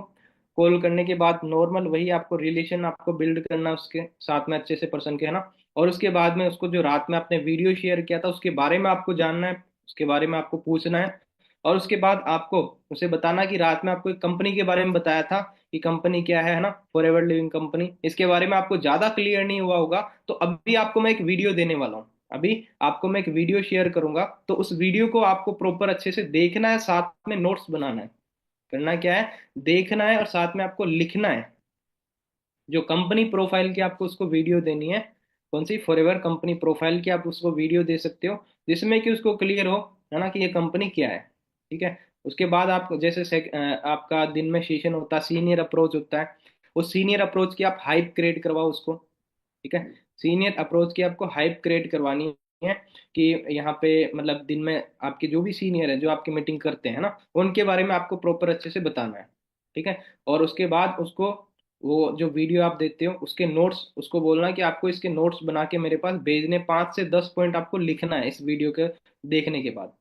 कॉल करने के बाद नॉर्मल वही आपको रिलेशन आपको बिल्ड करना है उसके साथ में अच्छे से पर्सन के, है ना। और उसके बाद में उसको जो रात में आपने वीडियो शेयर किया था उसके बारे में आपको जानना है, उसके बारे में आपको पूछना है। और उसके बाद आपको उसे बताना कि रात में आपको एक कंपनी के बारे में बताया था, कि कंपनी क्या है ना, फॉरएवर लिविंग कंपनी, इसके बारे में आपको ज्यादा क्लियर नहीं हुआ होगा। तो अभी आपको मैं एक वीडियो देने वाला हूँ, अभी आपको मैं एक वीडियो शेयर करूंगा, तो उस वीडियो को आपको प्रॉपर अच्छे से देखना है, साथ में नोट्स बनाना है, करना क्या है, देखना है और साथ में आपको लिखना है। जो कंपनी प्रोफाइल की आपको उसको वीडियो देनी है, कौन सी, फॉरएवर कंपनी प्रोफाइल की आप उसको वीडियो दे सकते हो, जिसमें कि उसको क्लियर हो, है ना, कि ये कंपनी क्या है। ठीक है। उसके बाद आप जैसे आपका दिन में सेशन होता है, सीनियर अप्रोच होता है, उस सीनियर अप्रोच की आप हाइप क्रिएट करवाओ उसको। ठीक है। सीनियर अप्रोच की आपको हाइप क्रिएट करवानी है कि यहाँ पे मतलब दिन में आपके जो भी सीनियर है जो आपकी मीटिंग करते हैं ना, उनके बारे में आपको प्रॉपर अच्छे से बताना है। ठीक है। और उसके बाद उसको वो जो वीडियो आप देते हो उसके नोट्स उसको बोलना है कि आपको इसके नोट्स बना के मेरे पास भेजने, 5 से 10 पॉइंट आपको लिखना है इस वीडियो के देखने के बाद।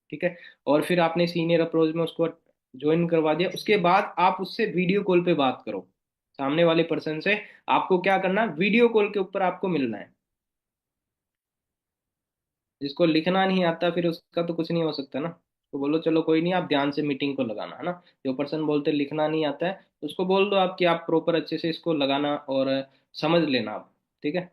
ठीक है। और फिर आपने सीनियर अप्रोच में उसको ज्वाइन करवा दिया, उसके बाद आप उससे वीडियो कॉल पे बात करो, सामने वाले पर्सन से। आपको क्या करना है, वीडियो कॉल के ऊपर आपको मिलना है। जिसको लिखना नहीं आता फिर उसका तो कुछ नहीं हो सकता ना। तो बोलो चलो कोई नहीं, आप ध्यान से मीटिंग को लगाना, है ना। जो पर्सन बोलते लिखना नहीं आता है उसको बोल दो आप कि आप प्रॉपर अच्छे से इसको लगाना और समझ लेना आप। ठीक है।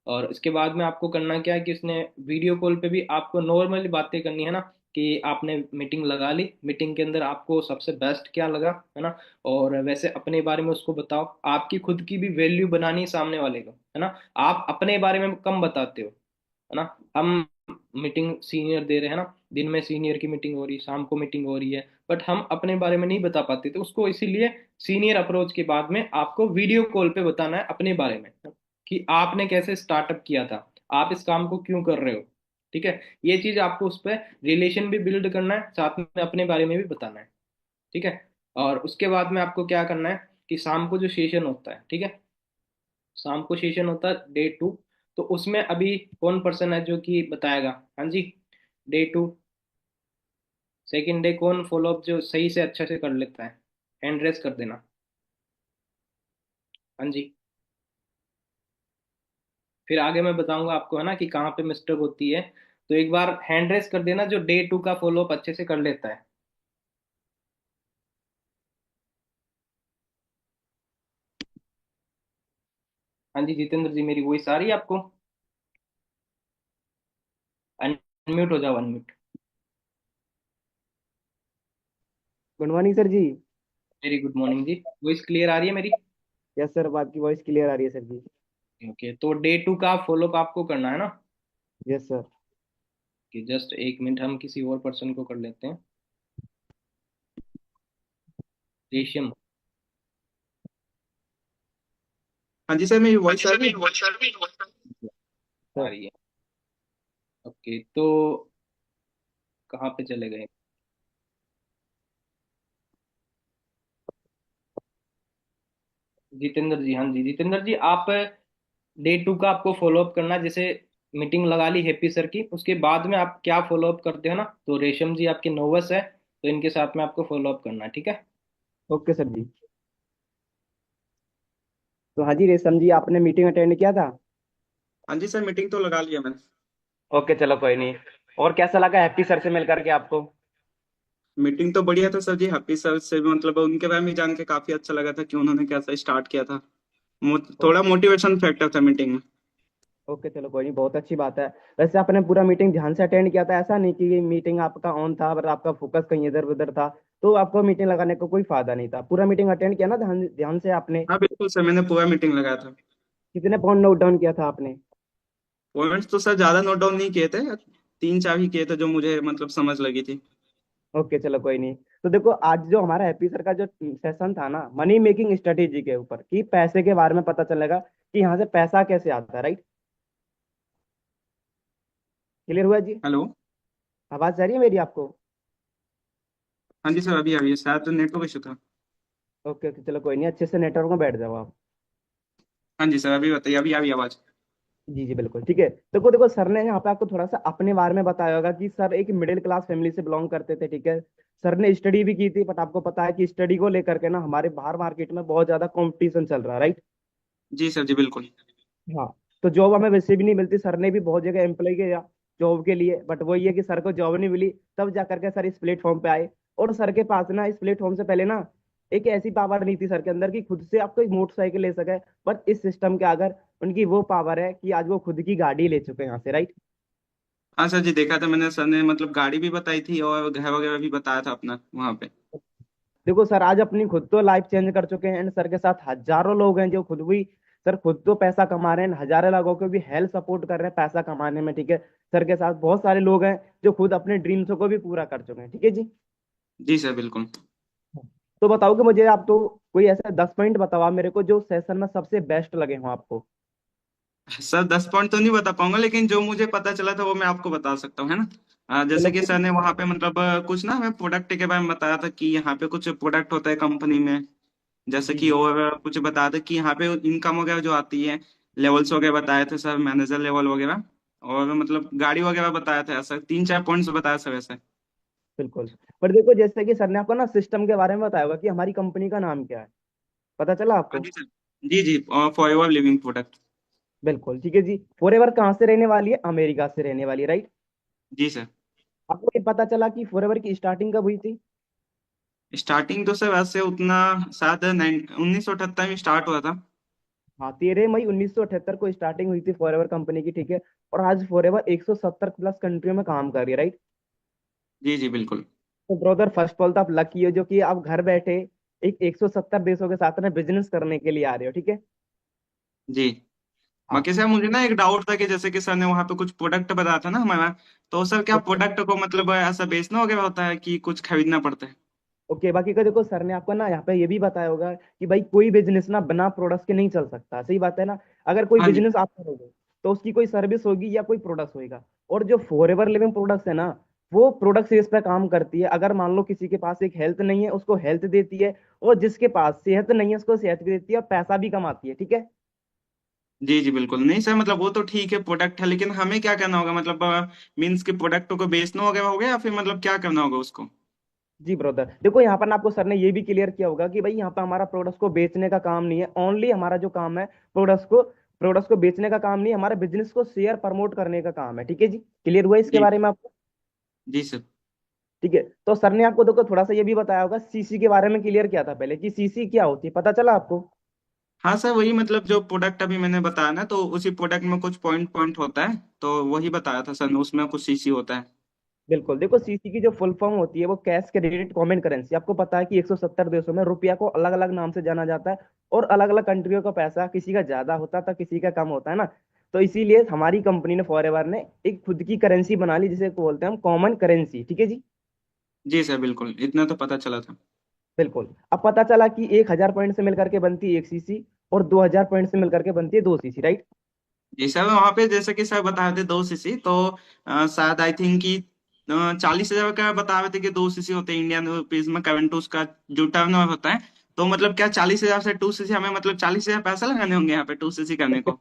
और इसके बाद में आपको करना क्या है कि उसने वीडियो कॉल पे भी आपको नॉर्मली बातें करनी है ना, कि आपने मीटिंग लगा ली, मीटिंग के अंदर आपको सबसे बेस्ट क्या लगा, है ना। और वैसे अपने बारे में उसको बताओ, आपकी खुद की भी वैल्यू बनानी है सामने वाले को, है ना। आप अपने बारे में कम बताते हो, है ना। हम मीटिंग सीनियर दे रहे हैं ना, दिन में सीनियर की मीटिंग हो रही है, शाम को मीटिंग हो रही है, बट हम अपने बारे में नहीं बता पाते, तो उसको इसीलिए सीनियर अप्रोच के बाद में आपको वीडियो कॉल पे बताना है अपने बारे में, कि आपने कैसे स्टार्टअप किया था, आप इस काम को क्यों कर रहे हो। ठीक है। ये चीज आपको उस पर रिलेशन भी बिल्ड करना है, साथ में अपने बारे में भी बताना है। ठीक है। और उसके बाद में आपको क्या करना है कि शाम को जो सेशन होता है, ठीक है, शाम को सेशन होता है डे 2, तो उसमें अभी कौन पर्सन है जो कि बताएगा। हाँ जी। डे 2, सेकेंड डे कौन फॉलोअप जो सही से अच्छे से कर लेता है, हैंड रेस कर देना। हाँ जी। फिर आगे मैं बताऊंगा आपको, है ना, कि कहाँ पे मिस्टेक होती है। तो एक बार हैंड रेस कर देना जो डे 2 का फॉलोअप अच्छे से कर लेता है। हाँ जी जितेंद्र जी, मेरी वॉइस आ रही है आपको? अनम्यूट हो जाओ, unmute. Good morning sir ji. Very good morning जी। वॉइस क्लियर आ रही है मेरी? यस सर, आपकी वॉइस क्लियर आ रही है सर जी। ओके, तो डे 2 का फॉलोअप आपको करना है ना। Yes sir. कि जस्ट 1 मिनट, हम किसी और पर्सन को कर लेते हैं। रेशम हाँ जी सर, मेरी वॉइस आ रही है। आ सर रही है। ओके, तो कहाँ पे चले गए? जितेंद्र जी, हाँ जी जितेंद्र जी, आप डे 2 का आपको फॉलोअप करना है। जैसे मीटिंग लगा ली हैप्पी सर की, उसके बाद में आप क्या फॉलोअप करते हो ना, तो रेशम जी आपकी नोवस है, तो इनके साथ में आपको फॉलोअप करना है। ठीक है। ओके सर जी। तो हाँ जी रेशम जी, आपने मीटिंग अटेंड किया था? हाँ जी सर, मीटिंग तो लगा लिया मैंने। ओके चलो कोई नहीं। और कैसा लगा हैप्पी सर से मिल करके आपको? मीटिंग तो बढ़िया था सर जी, हैप्पी सर से भी मतलब उनके बारे में जान के काफी अच्छा लगा था कि उन्होंने कैसा स्टार्ट किया था। थोड़ा ओके। मोटिवेशन फैक्टर था मीटिंग में। ओके चलो कोई नहीं, बहुत अच्छी बात है। वैसे आपने पूरा मीटिंग ध्यान से अटेंड किया था? ऐसा नहीं कि ये मीटिंग आपका ऑन था पर आपका फोकस कहीं इधर उधर था, तो आपको मीटिंग लगाने का कोई फायदा नहीं था। पूरा मीटिंग अटेंड किया ना ध्यान ध्यान से आपने? हाँ बिल्कुल सर, मैंने पूरा मीटिंग लगाया था। कितने पॉइंट नोट डाउन किया था आपने? पॉइंट्स तो सर ज्यादा नोट डाउन नहीं किए थे, 3-4 ही किए थे जो मुझे मतलब समझ लगी थी। ओके चलो कोई नहीं। तो देखो आज जो हमारा हैप्पी सर का जो सेशन था ना, मनी मेकिंग स्ट्रेटेजी के ऊपर, कि पैसे के बारे में पता चलेगा कि यहाँ से पैसा कैसे आता है, राइट? क्लियर हुआ जी? हेलो। आवाज आ रही है मेरी आपको? हाँ जी सर, अभी अभी शायद नेटवर्क इशू था। ओके ओके चलो कोई नहीं, अच्छे से नेटवर्क में बैठ जाओ आप। हाँ जी सर, अभी बताइए, अभी अभी आवाज। जी जी बिल्कुल ठीक है। देखो देखो सर ने यहाँ पे आपको थोड़ा सा अपने बारे में बताया होगा कि सर एक मिडिल क्लास फैमिली से बिलोंग करते थे, ठीक है। सर ने स्टडी भी की थी, बट आपको पता है कि स्टडी को लेकर के ना हमारे बाहर मार्केट में बहुत ज्यादा कंपटीशन चल रहा है, राइट? जी सर जी बिल्कुल। हाँ। तो जॉब हमें वैसे भी नहीं मिलती, सर ने भी बहुत जगह एम्प्लॉय किया जॉब के लिए, बट वही है कि सर को जॉब नहीं मिली। तब जा करके सर इस प्लेटफॉर्म पे आए। और सर के पास ना इस प्लेटफॉर्म से पहले ना एक ऐसी पावर नहीं थी सर के अंदर कि खुद से आप कोई मोटरसाइकिल ले सके। बट इस सिस्टम के अगर उनकी वो पावर है कि आज वो खुद की गाड़ी ले चुके हैं यहाँ से, राइट? हाँ सर जी, देखा था मैंने, सर ने मतलब गाड़ी भी बताई थी और घर वगैरह भी बताया था अपना वहाँ पे। देखो सर, आज अपनी खुद तो लाइफ चेंज कर चुके हैं, एंड सर के साथ हजारों लोग हैं जो खुद भी, सर खुद तो पैसा कमा रहे हैं, हजारों लोगों को भी हेल्थ सपोर्ट कर रहे हैं पैसा कमाने में, ठीक है। सर के साथ बहुत सारे लोग हैं जो खुद अपने ड्रीम्स को भी पूरा कर चुके हैं, ठीक है जी। जी सर बिल्कुल। तो बताओगे मुझे आप तो, कोई ऐसा 10 पॉइंट बताओ आप मेरे को जो सेशन में सबसे बेस्ट लगे हो आपको। सर 10 पॉइंट तो नहीं बता पाऊंगा, लेकिन जो मुझे पता चला था वो मैं आपको बता सकता हूँ, है ना। चलो जैसे कि सर ने वहाँ पे मतलब कुछ ना हमें प्रोडक्ट के बारे में बताया था कि यहाँ पे कुछ प्रोडक्ट होता है कंपनी में, जैसे जी कि, जी। और कुछ बताया था कि यहाँ पे इनकम वगैरह जो आती है, लेवल्स वगैरह बताए थे सर, मैनेजर लेवल वगैरह, और मतलब गाड़ी वगैरह बताया था, ऐसा 3-4 पॉइंट्स बताया सर ऐसे। बिल्कुल। पर देखो, जैसे कि सर ने आपको ना सिस्टम के बारे में बताया होगा कि हमारी कंपनी का नाम क्या है, पता चला हाँ आपको। जी सर। जी जी, फॉर एवर लिविंग प्रोडक्ट। बिल्कुल ठीक है जी। फॉरएवर कहाँ से रहने वाली है, अमेरिका से रहने वाली है, राइट। जी सर। आपको ये पता चला कि फॉरएवर की स्टार्टिंग कब हुई थी। स्टार्टिंग तो सर वैसे उतना, शायद 1978 में स्टार्ट हुआ था। हाँ, 13 मई 1978 को स्टार्टिंग हुई थी फॉरएवर कंपनी की, ठीक है। और आज फॉरएवर 170 प्लस कंट्रियों में काम कर रही है, राइट। जी जी बिल्कुल। तो ब्रदर, फर्स्ट ऑफ ऑल तो आप लकी हो जो कि आप घर बैठे एक 170 देशों के साथ में बिजनेस करने के लिए आ रहे हो, ठीक है। जी। हाँ। बाकी सर मुझे ना एक डाउट था कि जैसे कि सर ने वहाँ पे कुछ प्रोडक्ट बताया था ना हमारा, तो सर क्या ओके। प्रोडक्ट को मतलब ऐसा बेचना वगैरह होता है कि कुछ खरीदना पड़ता है। ओके, बाकी का देखो, सर ने आपको ना यहाँ पे ये भी बताया होगा कि भाई कोई बिजनेस ना बिना प्रोडक्ट्स के नहीं चल सकता, सही बात है ना। अगर कोई हाँ जी। बिजनेस आप करोगे तो उसकी कोई सर्विस होगी या कोई प्रोडक्ट्स होगा। और जो फॉरएवर लिविंग प्रोडक्ट्स है ना, वो प्रोडक्ट बेस पे काम करती है। अगर मान लो किसी के पास एक हेल्थ नहीं है, उसको हेल्थ देती है। और जिसके पास सेहत नहीं है, उसको सेहत भी देती है और पैसा भी कमाती है, ठीक है। जी जी बिल्कुल। नहीं सर मतलब वो तो ठीक है, प्रोडक्ट है, लेकिन हमें क्या करना होगा, मतलब मीन्स के प्रोडक्ट को बेचना वगैरह हो गया, या फिर मतलब क्या करना होगा उसको। जी ब्रदर, देखो यहाँ पर ना आपको सर ने ये भी क्लियर किया होगा कि भाई यहाँ पर हमारा प्रोडक्ट्स को बेचने का काम नहीं है, ओनली हमारा जो काम है प्रोडक्ट्स को बेचने का काम नहीं है, हमारे बिजनेस को शेयर प्रमोट करने का काम है, ठीक है जी। क्लियर हुआ इसके जी। बारे में आपको। जी सर। ठीक है, तो सर ने आपको देखो थोड़ा सा ये भी बताया होगा सीसी के बारे में, क्लियर किया था पहले कि सीसी क्या होती है, पता चला आपको। हाँ सर, वही मतलब जो प्रोडक्ट अभी मैंने बताया ना, तो उसी प्रोडक्ट में कुछ पॉइंट पॉइंट होता है, तो वही बताया था सर ने, उसमें कुछ सीसी होता है। बिल्कुल, देखो सीसी की जो फुल फॉर्म होती है वो कैश क्रेडिट कॉमन करेंसी। आपको पता है कि 170 देशों में रुपया को अलग अलग नाम से जाना जाता है। और अलग अलग कंट्रियों का पैसा किसी का ज्यादा होता था, किसी का कम होता है ना। तो इसीलिए हमारी कंपनी ने फॉरएवर ने एक खुद की करेंसी बना ली, जिसे बोलते हैं हम कॉमन करेंसी, ठीक है जी। जी सर बिल्कुल, इतना तो पता चला था। बिल्कुल। अब पता चला कि 1,000 पॉइंट से मिलकर के बनती है एक सीसी, और 2,000 पॉइंट से मिलकर के बनती है 2 सीसी, राइट। जी सर, वहाँ पे जैसे कि सर बता रहे थे 2 सीसी, तो शायद आई थिंक कि 40,000 का बता रहे थे कि 2 सीसी होते हैं इंडियन रुपीज में, करंट उसका जो टर्नओवर होता है। तो मतलब क्या 40,000 से 2 सीसी, हमें मतलब 40,000 पैसा लगाने होंगे यहाँ पे 2 सीसी करने को।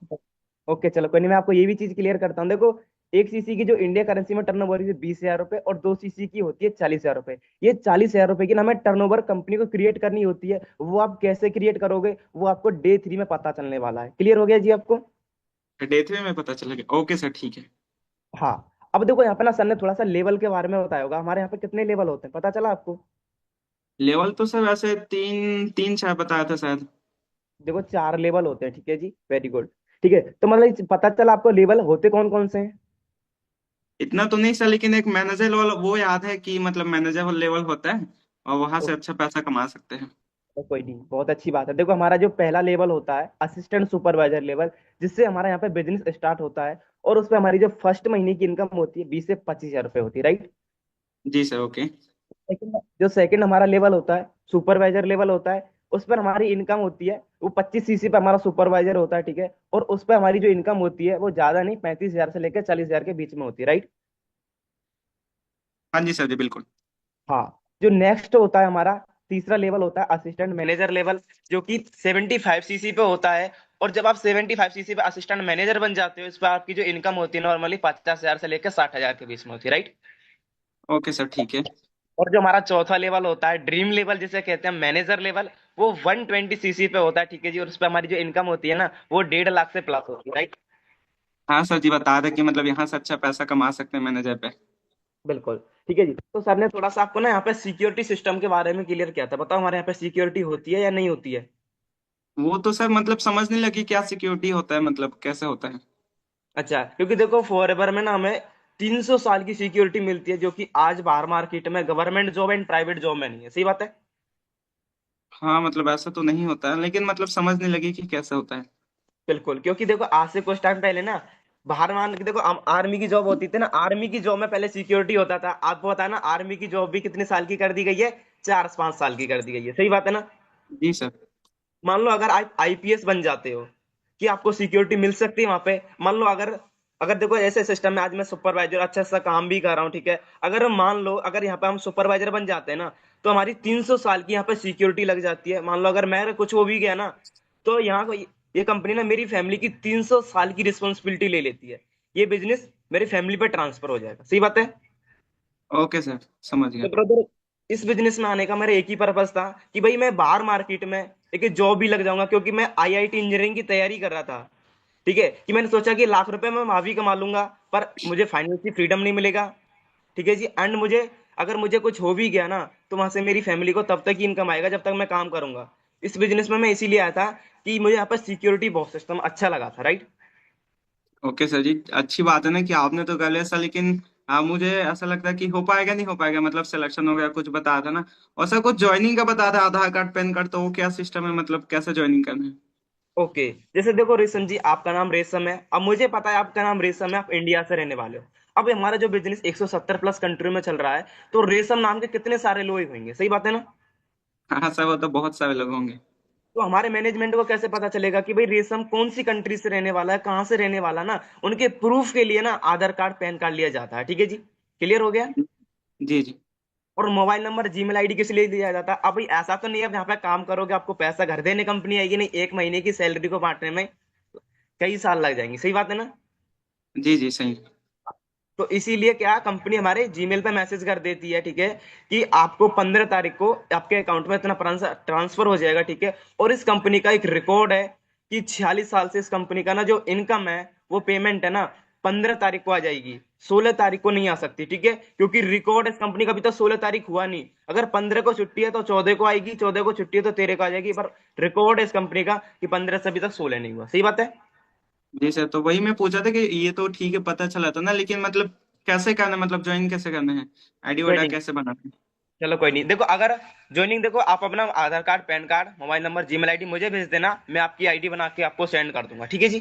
ओके, चलो कोई नहीं, मैं आपको ये भी चीज क्लियर करता हूँ। देखो, एक सीसी की जो इंडिया करेंसी में टर्नओवर है 20,000 रुपए, और 2 सीसी की होती है 40,000 रुपए। ये 40,000 रुपए की ना हमें टर्नओवर कंपनी को क्रिएट करनी होती है। वो आप कैसे क्रिएट करोगे, वो आपको डे 3 में पता चलने वाला है। क्लियर हो गया जी आपको। डे 3 में पता चला गया, ओके सर ठीक है। हाँ। अब देखो यहाँ पे ना सर ने थोड़ा सा लेवल के बारे में बताया होगा, हमारे यहाँ पे कितने लेवल होते हैं पता चला आपको। लेवल तो सर वैसे तीन तीन चार बताया था शायद। देखो, 4 लेवल होते हैं, ठीक है जी, वेरी गुड। ठीक है, तो मतलब पता चला आपको लेवल होते कौन कौन से हैं। इतना तो नहीं सर, लेकिन एक मैनेजर लेवल वो याद है कि मतलब मैनेजर लेवल होता है, और वहां से अच्छा पैसा कमा सकते हैं। तो कोई नहीं, बहुत अच्छी बात है। देखो, हमारा जो पहला लेवल होता है असिस्टेंट सुपरवाइजर लेवल, जिससे हमारा यहाँ पे बिजनेस स्टार्ट होता है। और उसमें हमारी जो फर्स्ट महीने की इनकम होती है 20 से 25 हजार रुपये होती है, राइट। जी सर ओके। जो सेकंड हमारा लेवल होता है सुपरवाइजर लेवल होता है, उस पर हमारी इनकम होती है वो 25 सीसी पे हमारा सुपरवाइजर होता है, ठीक है। और उस पर हमारी जो इनकम होती है वो ज्यादा नहीं, 35 हजार से लेकर 40 हजार के बीच में होती है, राइट। हाँ जी सर जी बिल्कुल। हाँ। जो नेक्स्ट होता है हमारा तीसरा लेवल होता है असिस्टेंट मैनेजर लेवल, जो कि 75 सीसी पे होता है। और जब आप 75 सीसी पे असिस्टेंट मैनेजर बन जाते हो, इस पर आपकी जो इनकम होती है नॉर्मली 50 हजार से लेकर 60 हजार के बीच में होती है, राइट। ओके सर ठीक है। और जो हमारा चौथा लेवल होता है ड्रीम लेवल, जिसे कहते हैं मैनेजर लेवल, वो 120 सीसी पे होता है, ठीक है जी। और उस पर हमारी जो इनकम होती है ना, वो 1.5 लाख से प्लस होती है, राइट। हाँ सर जी, बता रहे कि मतलब यहाँ से अच्छा पैसा कमा सकते हैं मैनेजर पे। बिल्कुल। ठीक है जी, तो सर ने थोड़ा सा आपको ना यहाँ पे सिक्योरिटी सिस्टम के बारे में क्लियर किया था। बताओ हमारे यहाँ पे सिक्योरिटी होती है या नहीं होती है। वो तो सर मतलब समझ नहीं लगी क्या सिक्योरिटी होता है, मतलब कैसे होता है। अच्छा, क्योंकि देखो फॉरएवर में ना हमें 300 साल की सिक्योरिटी मिलती है, जो कि आज बाहर मार्केट में government job and private job में नहीं है, सही बात है। हाँ मतलब ऐसा तो नहीं होता है, लेकिन मतलब समझ नहीं लगी कि कैसे होता है। बिल्कुल, क्योंकि देखो आज से कुछ टाइम पहले ना, बाहर मान के देखो, आर्मी की जॉब होती थी ना, आर्मी की जॉब में पहले सिक्योरिटी होता था। आपको पता है ना, आर्मी की जॉब भी कितने साल की कर दी गई है? 4 5 साल की कर दी गई है, सही बात है ना? जी सर। मान लो अगर आप आईपीएस बन जाते हो, कि आपको सिक्योरिटी मिल सकती है वहां पे। मान लो अगर, अगर देखो ऐसे सिस्टम में आज मैं सुपरवाइजर अच्छा सा काम भी कर रहा हूँ, ठीक है, अगर मान लो अगर यहाँ पे हम सुपरवाइजर बन जाते हैं ना, तो हमारी 300 साल की यहाँ पे सिक्योरिटी लग जाती है। मान लो अगर मैं कुछ हो भी गया ना, तो यहाँ को ये कंपनी ना मेरी फैमिली की 300 साल की रिस्पॉन्सिबिलिटी ले लेती है। ये बिजनेस मेरी फैमिली पे ट्रांसफर हो जाएगा, सही बात है? ओके सर, समझ तो गया। ब्रदर, इस बिजनेस में आने का मेरा एक ही पर्पस था कि भाई मैं बाहर मार्केट में एक जॉब भी लग जाऊंगा, क्योंकि मैं आईआईटी इंजीनियरिंग की तैयारी कर रहा था। ठीक है, कि मैंने सोचा कि लाख रुपए मैं वहां भी कमा लूंगा, पर मुझे फाइनेंशियल फ्रीडम नहीं मिलेगा। ठीक है जी, एंड मुझे, अगर मुझे कुछ हो भी गया ना, तो वहां से मेरी फैमिली को तब तक ही इनकम आएगा जब तक मैं काम करूंगा। इस बिजनेस में मैं इसीलिए आया था कि मुझे यहाँ पर सिक्योरिटी बहुत सिस्टम अच्छा लगा था, राइट? ओके सर जी, अच्छी बात है ना कि आपने तो कर लिया सर, लेकिन मुझे ऐसा लगता है कि हो पाएगा नहीं हो पाएगा, मतलब सिलेक्शन हो गया कुछ बताया था ना। और सर कुछ ज्वाइनिंग का बताया था, आधार कार्ड पैन कार्ड, तो वो क्या सिस्टम है, मतलब कैसे ज्वाइनिंग करना है? ओके, जैसे देखो रेशम जी, आपका नाम रेशम है, अब मुझे पता है आपका नाम रेशम है, आप इंडिया से रहने वाले हो। अब हमारा जो बिजनेस 170 प्लस कंट्री में चल रहा है, तो रेशम नाम के कितने सारे लोग होंगे, सही बात है ना? हाँ सर, वो तो बहुत सारे लोग होंगे। तो हमारे मैनेजमेंट को कैसे पता चलेगा कि भाई रेशम कौन सी कंट्री से रहने वाला है, कहाँ से रहने वाला ना? उनके प्रूफ के लिए ना आधार कार्ड पैन कार्ड लिया जाता है, ठीक है जी? क्लियर हो गया? जी जी। और मोबाइल नंबर जीमेल आईडी किस लिए दिया जाता है? अब भाई ऐसा तो नहीं है, आप यहाँ पे काम करोगे आपको पैसा घर देने कंपनी आएगी, नहीं, 1 महीने की सैलरी को बांटने में कई साल लग जाएंगे, सही बात है ना? जी जी सही। तो इसीलिए क्या, कंपनी हमारे जीमेल पे मैसेज कर देती है, ठीक है, कि आपको 15 तारीख को आपके अकाउंट में इतना ट्रांसफर हो जाएगा, ठीक है। और इस कंपनी का एक रिकॉर्ड है कि 46 साल से इस कंपनी का ना जो इनकम है, वो पेमेंट है ना, 15 तारीख को आ जाएगी, 16 तारीख को नहीं आ सकती, ठीक है, क्योंकि रिकॉर्ड इस कंपनी का अभी तो 16 तारीख हुआ नहीं। अगर 15 को छुट्टी है तो 14 को आएगी, 14 को छुट्टी है तो 13 को आ जाएगी, पर रिकॉर्ड है इस कंपनी का कि 15 से अभी तक 16 नहीं हुआ, सही बात है? जी सर, तो वही मैं पूछा था कि ये तो ठीक है, पता चला था ना, लेकिन मतलब कैसे करना है, मतलब ज्वाइन कैसे करना है, आईडी वाईडी ज्वाइनिंग, कैसे बनाना है? चलो कोई नहीं, देखो अगर ज्वाइनिंग, देखो आप अपना Aadhaar card pan card mobile number Gmail ID मुझे भेज देना, मैं आपकी आईडी बना के आपको सेंड कर दूंगा, ठीक है जी?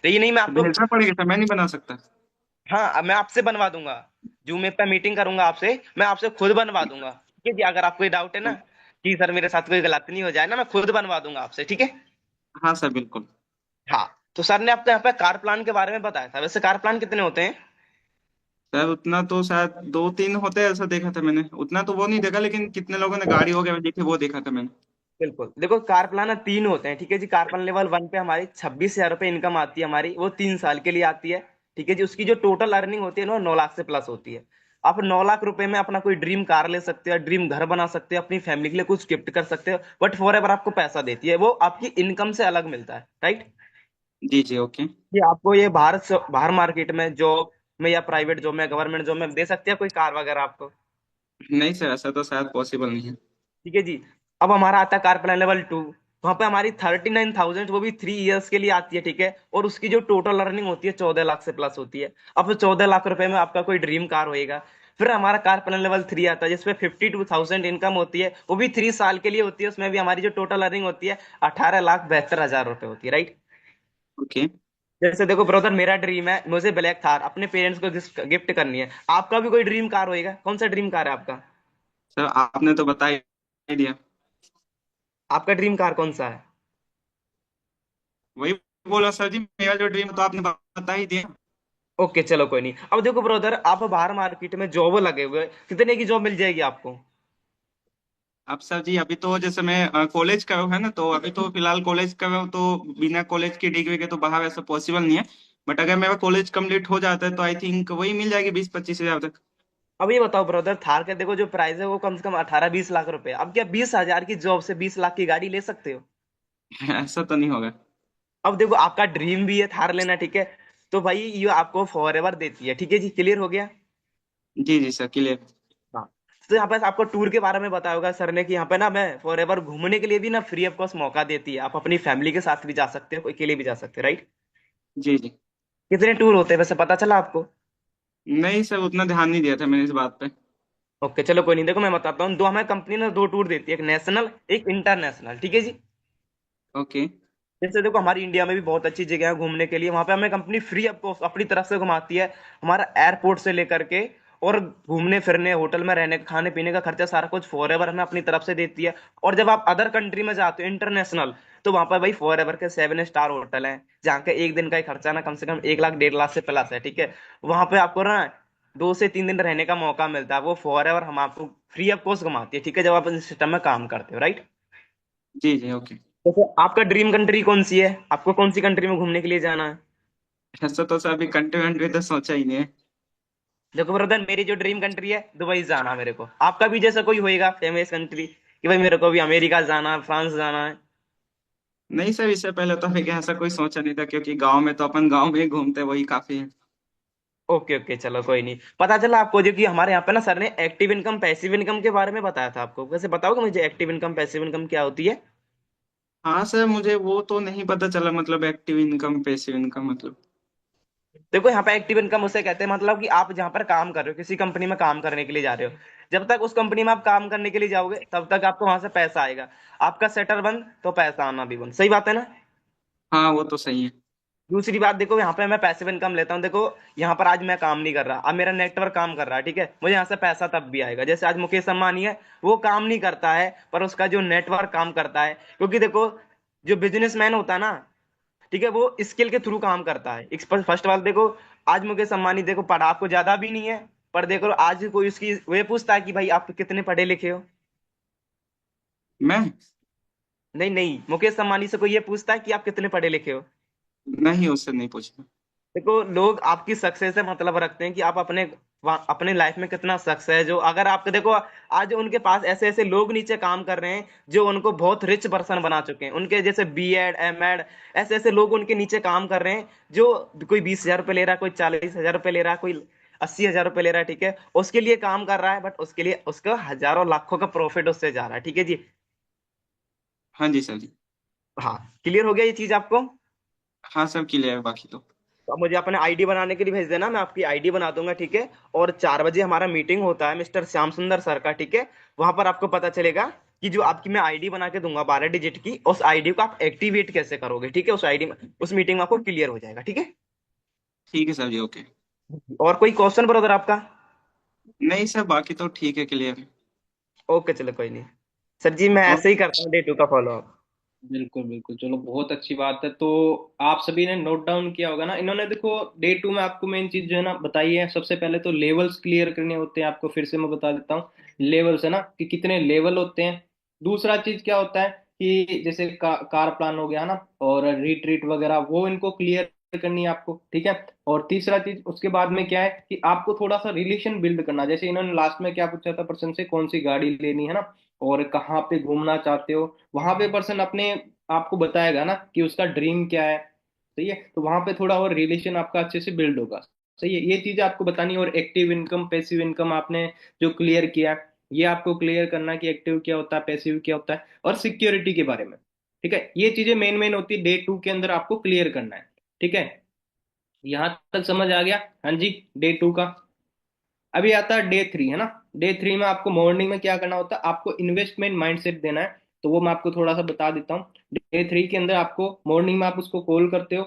तो ये नहीं, मैं तो आपको, भेजना पड़ेगा सर, मैं नहीं बना सकता? हाँ अब मैं आपसे बनवा दूंगा। जूम पे मीटिंग करूंगा आपसे, मैं आपसे खुद बनवा दूंगा, ठीक है जी? अगर आपको कोई डाउट है ना कि सर मेरे साथ कोई गलती नहीं हो जाए ना, मैं खुद बनवा दूंगा आपसे, ठीक है? हाँ सर बिल्कुल। हाँ, तो सर ने आपको यहाँ पे कार प्लान के बारे में बताया था, वैसे कार प्लान कितने होते हैं? सर उतना तो शायद 2 3 होते हैं, ऐसा देखा था मैंने, उतना तो वो नहीं देखा, लेकिन कितने लोगों ने गाड़ी वगैरह देखी वो देखा था मैंने। बिल्कुल, देखो कार प्लान ना 3 होते हैं, ठीक है जी। कार प्लान लेवल 1 पे हमारी 26,000 रुपये इनकम आती है हमारी, वो 3 साल के लिए आती है, ठीक है जी। उसकी जो टोटल अर्निंग होती है ना, 9 लाख से प्लस होती है। आप 9 लाख रुपए में अपना कोई ड्रीम कार ले सकते हो, ड्रीम घर बना सकते हो, अपनी फैमिली के लिए कुछ गिफ्ट कर सकते हो, बट फॉर एवर आपको पैसा देती है, वो आपकी इनकम से अलग मिलता है, राइट? जी जी ओके। ये आपको ये बाहर मार्केट में जॉब में या प्राइवेट जॉब में, गवर्नमेंट जॉब में दे सकते हैं कोई कार वगैरह आपको? नहीं सर, ऐसा तो शायद पॉसिबल नहीं है। ठीक है जी। अब हमारा आता है कार प्लान लेवल 2, वहां पे हमारी 39,000, वो भी 3 ईयर्स के लिए आती है, ठीक है। और उसकी जो टोटल अर्निंग होती है 14 लाख से प्लस होती है। अब 14 लाख रुपए में आपका कोई ड्रीम कार होएगा। फिर हमारा कार प्लान लेवल 3 आता है, जिसपे 52,000 इनकम होती है, वो भी 3 साल के लिए होती है। उसमें भी हमारी जो टोटल अर्निंग होती है 18,72,000 रुपए होती है, राइट? ओके। जैसे देखो ब्रदर, मेरा ड्रीम है मुझे ब्लैक थार अपने पेरेंट्स को गिफ्ट करनी है। आपका भी कोई ड्रीम कार होएगा, कौन सा ड्रीम कार है आपका? सर आपने तो बता ही दिया। आपका ड्रीम कार कौन सा है? वही बोला सर जी, मेरा जो ड्रीम तो आपने बता ही दिया। ओके, चलो कोई नहीं। अब देखो ब्रदर, आप बाहर मार्केट में जॉब लगे हुए हैं, कितने की जॉब मिल जाएगी आपको? अब सर जी, अभी तो जैसे मैं कॉलेज कर रहा हूँ है ना, तो अभी तो फिलहाल कॉलेज कर रहा हूँ, तो बिना कॉलेज की डिग्री के तो बाहर ऐसा पॉसिबल नहीं है। बट अगर मेरा कॉलेज कंप्लीट हो जाता है तो आई थिंक वही मिल जाएगी 20 25 हजार तक। अब ये बताओ ब्रदर, थार का देखो जो प्राइस है वो कम से कम 18-20 लाख रुपए। अब क्या 20,000 की जॉब से 20 लाख की गाड़ी ले सकते हो? ऐसा तो नहीं होगा। अब देखो, आपका ड्रीम भी है थार लेना, ठीक है, तो भाई ये आपको फॉर एवर देती है, ठीक है जी? क्लियर हो गया? जी जी सर, क्लियर। हाँ। तो यहाँ पे आपको टूर के बारे में बताया होगा सर ने कि यहाँ पे ना मैं फॉर एवर घूमने के लिए भी ना फ्री ऑफ कॉस्ट मौका देती है। आप अपनी फैमिली के साथ भी जा सकते हो, अकेले भी जा सकते हो, राइट? जी जी। कितने टूर होते हैं वैसे, पता चला आपको? नहीं सर, उतना ध्यान नहीं दिया था मैंने इस बात पे। ओके चलो कोई नहीं, देखो मैं बताता हूँ, दो हमें कंपनी ना दो टूर देती है, एक नेशनल एक इंटरनेशनल, ठीक है जी। ओके। जैसे देखो हमारी इंडिया में भी बहुत अच्छी जगह है घूमने के लिए, वहां पे हमें कंपनी फ्री ऑफ अपनी तरफ से घुमाती है, हमारा एयरपोर्ट से लेकर के और घूमने फिरने, होटल में रहने खाने पीने का खर्चा सारा कुछ फॉर एवर हमें अपनी तरफ से देती है। और जब आप अदर कंट्री में जाते हो इंटरनेशनल, तो वहां पर भाई फॉर एवर के 7 स्टार होटल हैं, जहाँ का एक दिन का ही खर्चा ना कम से कम 1 लाख 1.5 लाख से प्लस है, ठीक है। वहां पे आपको ना 2 से 3 दिन रहने का मौका मिलता है, वो फॉर एवर हम आपको फ्री ऑफ कॉस्ट घुमाती है, ठीक है, जब आप इस सिस्टम में काम करते हो, राइट। जी जी ओके। जैसे आपका ड्रीम कंट्री कौन सी है, आपको कौन सी कंट्री में घूमने के लिए जाना है? ऐसा तो सर अभी कंट्री वंट्री तो सोचा ही नहीं है। देखो ब्रदर, मेरी जो ड्रीम कंट्री है दुबई जाना मेरे को, आपका भी जैसा कोई होएगा फेमस कंट्री कि भाई मेरे को भी अमेरिका जाना है, फ्रांस जाना है। नहीं सर, इससे पहले तो अभी ऐसा कोई सोचा नहीं था, क्योंकि गांव में तो अपन गांव में ही घूमते वही काफी है। ओके ओके चलो कोई नहीं, पता चला आपको जो कि हमारे यहाँ पे ना सर ने एक्टिव इनकम पैसिव इनकम के बारे में बताया था, आपको वैसे बताओगे मुझे एक्टिव इनकम पैसिव इनकम क्या होती है? हाँ सर, मुझे वो तो नहीं पता चला, मतलब एक्टिव इनकम पैसिव इनकम मतलब। देखो यहाँ पे एक्टिव इनकम उसे कहते हैं, मतलब कि आप जहाँ पर काम कर रहे हो, किसी कंपनी में काम करने के लिए जा रहे हो, जब तक उस कंपनी में आप काम करने के लिए जाओगे तब तक आपको वहां से पैसा आएगा। आपका सेटर बंद तो पैसा आना भी बंद, सही बात है ना। हाँ वो तो सही है। दूसरी बात देखो, यहाँ पे मैं पैसिव इनकम लेता हूँ, देखो यहाँ पर आज मैं काम नहीं कर रहा, अब मेरा नेटवर्क काम कर रहा है, ठीक है, मुझे यहाँ से पैसा तब भी आएगा। जैसे आज मुकेश अंबानी है, वो काम नहीं करता है पर उसका जो नेटवर्क काम करता है, क्योंकि देखो जो बिजनेसमैन होता है ना, ठीक है, वो स्किल के थ्रू काम करता है। फर्स्ट बात देखो, आज मुकेश अंबानी देखो पढ़ा आपको ज्यादा भी नहीं है, पर देखो आज कोई उसकी वे पूछता है कि भाई आप कितने पढ़े लिखे हो? मैं नहीं नहीं, मुकेश अंबानी से कोई ये पूछता है कि आप कितने पढ़े लिखे हो? नहीं, उससे नहीं पूछा। देखो लोग आपकी सक्सेस से मतलब रखते हैं कि आप अपने लाइफ में कितना सक्सेस है। जो अगर आप देखो आज उनके पास ऐसे ऐसे लोग नीचे काम कर रहे हैं जो उनको बहुत रिच पर्सन बना चुके हैं, उनके जैसे B.Ed M.Ed, ऐसे ऐसे लोग उनके नीचे काम कर रहे हैं, जो कोई 20,000 रुपये ले रहा है, कोई 40,000 रुपये ले रहा है, कोई 80,000 रुपये ले रहा है, ठीक है, उसके लिए काम कर रहा है, बट उसके लिए उसका हजारों लाखों का प्रॉफिट उससे जा रहा है, ठीक है जी। हाँ जी सर जी। हाँ, क्लियर हो गया ये चीज आपको? हाँ सब क्लियर है बाकी तो। तो आप मुझे अपने आईडी बनाने के लिए भेज देना, मैं आपकी आईडी बना दूंगा, ठीक है। और 4 बजे हमारा मीटिंग होता है मिस्टर श्याम सुंदर सर का, ठीक है। वहां पर आपको पता चलेगा कि जो आपकी मैं आईडी बना के दूंगा 12 डिजिट की, उस आईडी को आप एक्टिवेट कैसे करोगे, ठीक है, उस आईडी में उस मीटिंग में आपको क्लियर हो जाएगा, ठीक है। ठीक है सर जी ओके। और कोई क्वेश्चन ब्रदर आपका? नहीं सर, बाकी तो ठीक है, क्लियर है। ओके चलो कोई नहीं, सर जी मैं और ऐसे ही करता हूँ डे 2 का फॉलो अप। बिल्कुल बिल्कुल, चलो बहुत अच्छी बात है। तो आप सभी ने नोट डाउन किया होगा ना, इन्होंने देखो डे 2 में आपको मेन चीज जो है ना बताई है। सबसे पहले तो लेवल्स क्लियर करने होते हैं आपको, फिर से मैं बता देता हूँ। लेवल्स है ना कि कितने लेवल होते हैं। दूसरा चीज क्या होता है कि जैसे कार प्लान हो गया ना, और रिट्रीट वगैरह, वो इनको क्लियर करनी है आपको, ठीक है। और तीसरा चीज उसके बाद में क्या है कि आपको थोड़ा सा रिलेशन बिल्ड करना। जैसे इन्होंने लास्ट में क्या पूछा था पर्सन से, कौन सी गाड़ी लेनी है ना, और कहाँ पे घूमना चाहते हो, वहां पे पर्सन अपने आपको बताएगा ना कि उसका ड्रीम क्या है। सही है, तो वहां पे थोड़ा और रिलेशन आपका अच्छे से बिल्ड होगा। सही है, ये चीज आपको बतानी है। और एक्टिव इनकम पैसिव इनकम आपने जो क्लियर किया, ये आपको क्लियर करना कि एक्टिव क्या होता है, पैसिव क्या होता है, और सिक्योरिटी के बारे में, ठीक है। ये चीजें मेन मेन होती है डे 2 के अंदर आपको क्लियर करना है, ठीक है। यहां तक समझ आ गया? हाँ जी, डे 2 का। अभी आता है डे 3, है ना। डे 3 में आपको मॉर्निंग में क्या करना होता है, आपको इन्वेस्टमेंट माइंडसेट देना है। तो वो मैं आपको थोड़ा सा बता देता हूँ। डे 3 के अंदर आपको मॉर्निंग में आप उसको कॉल करते हो।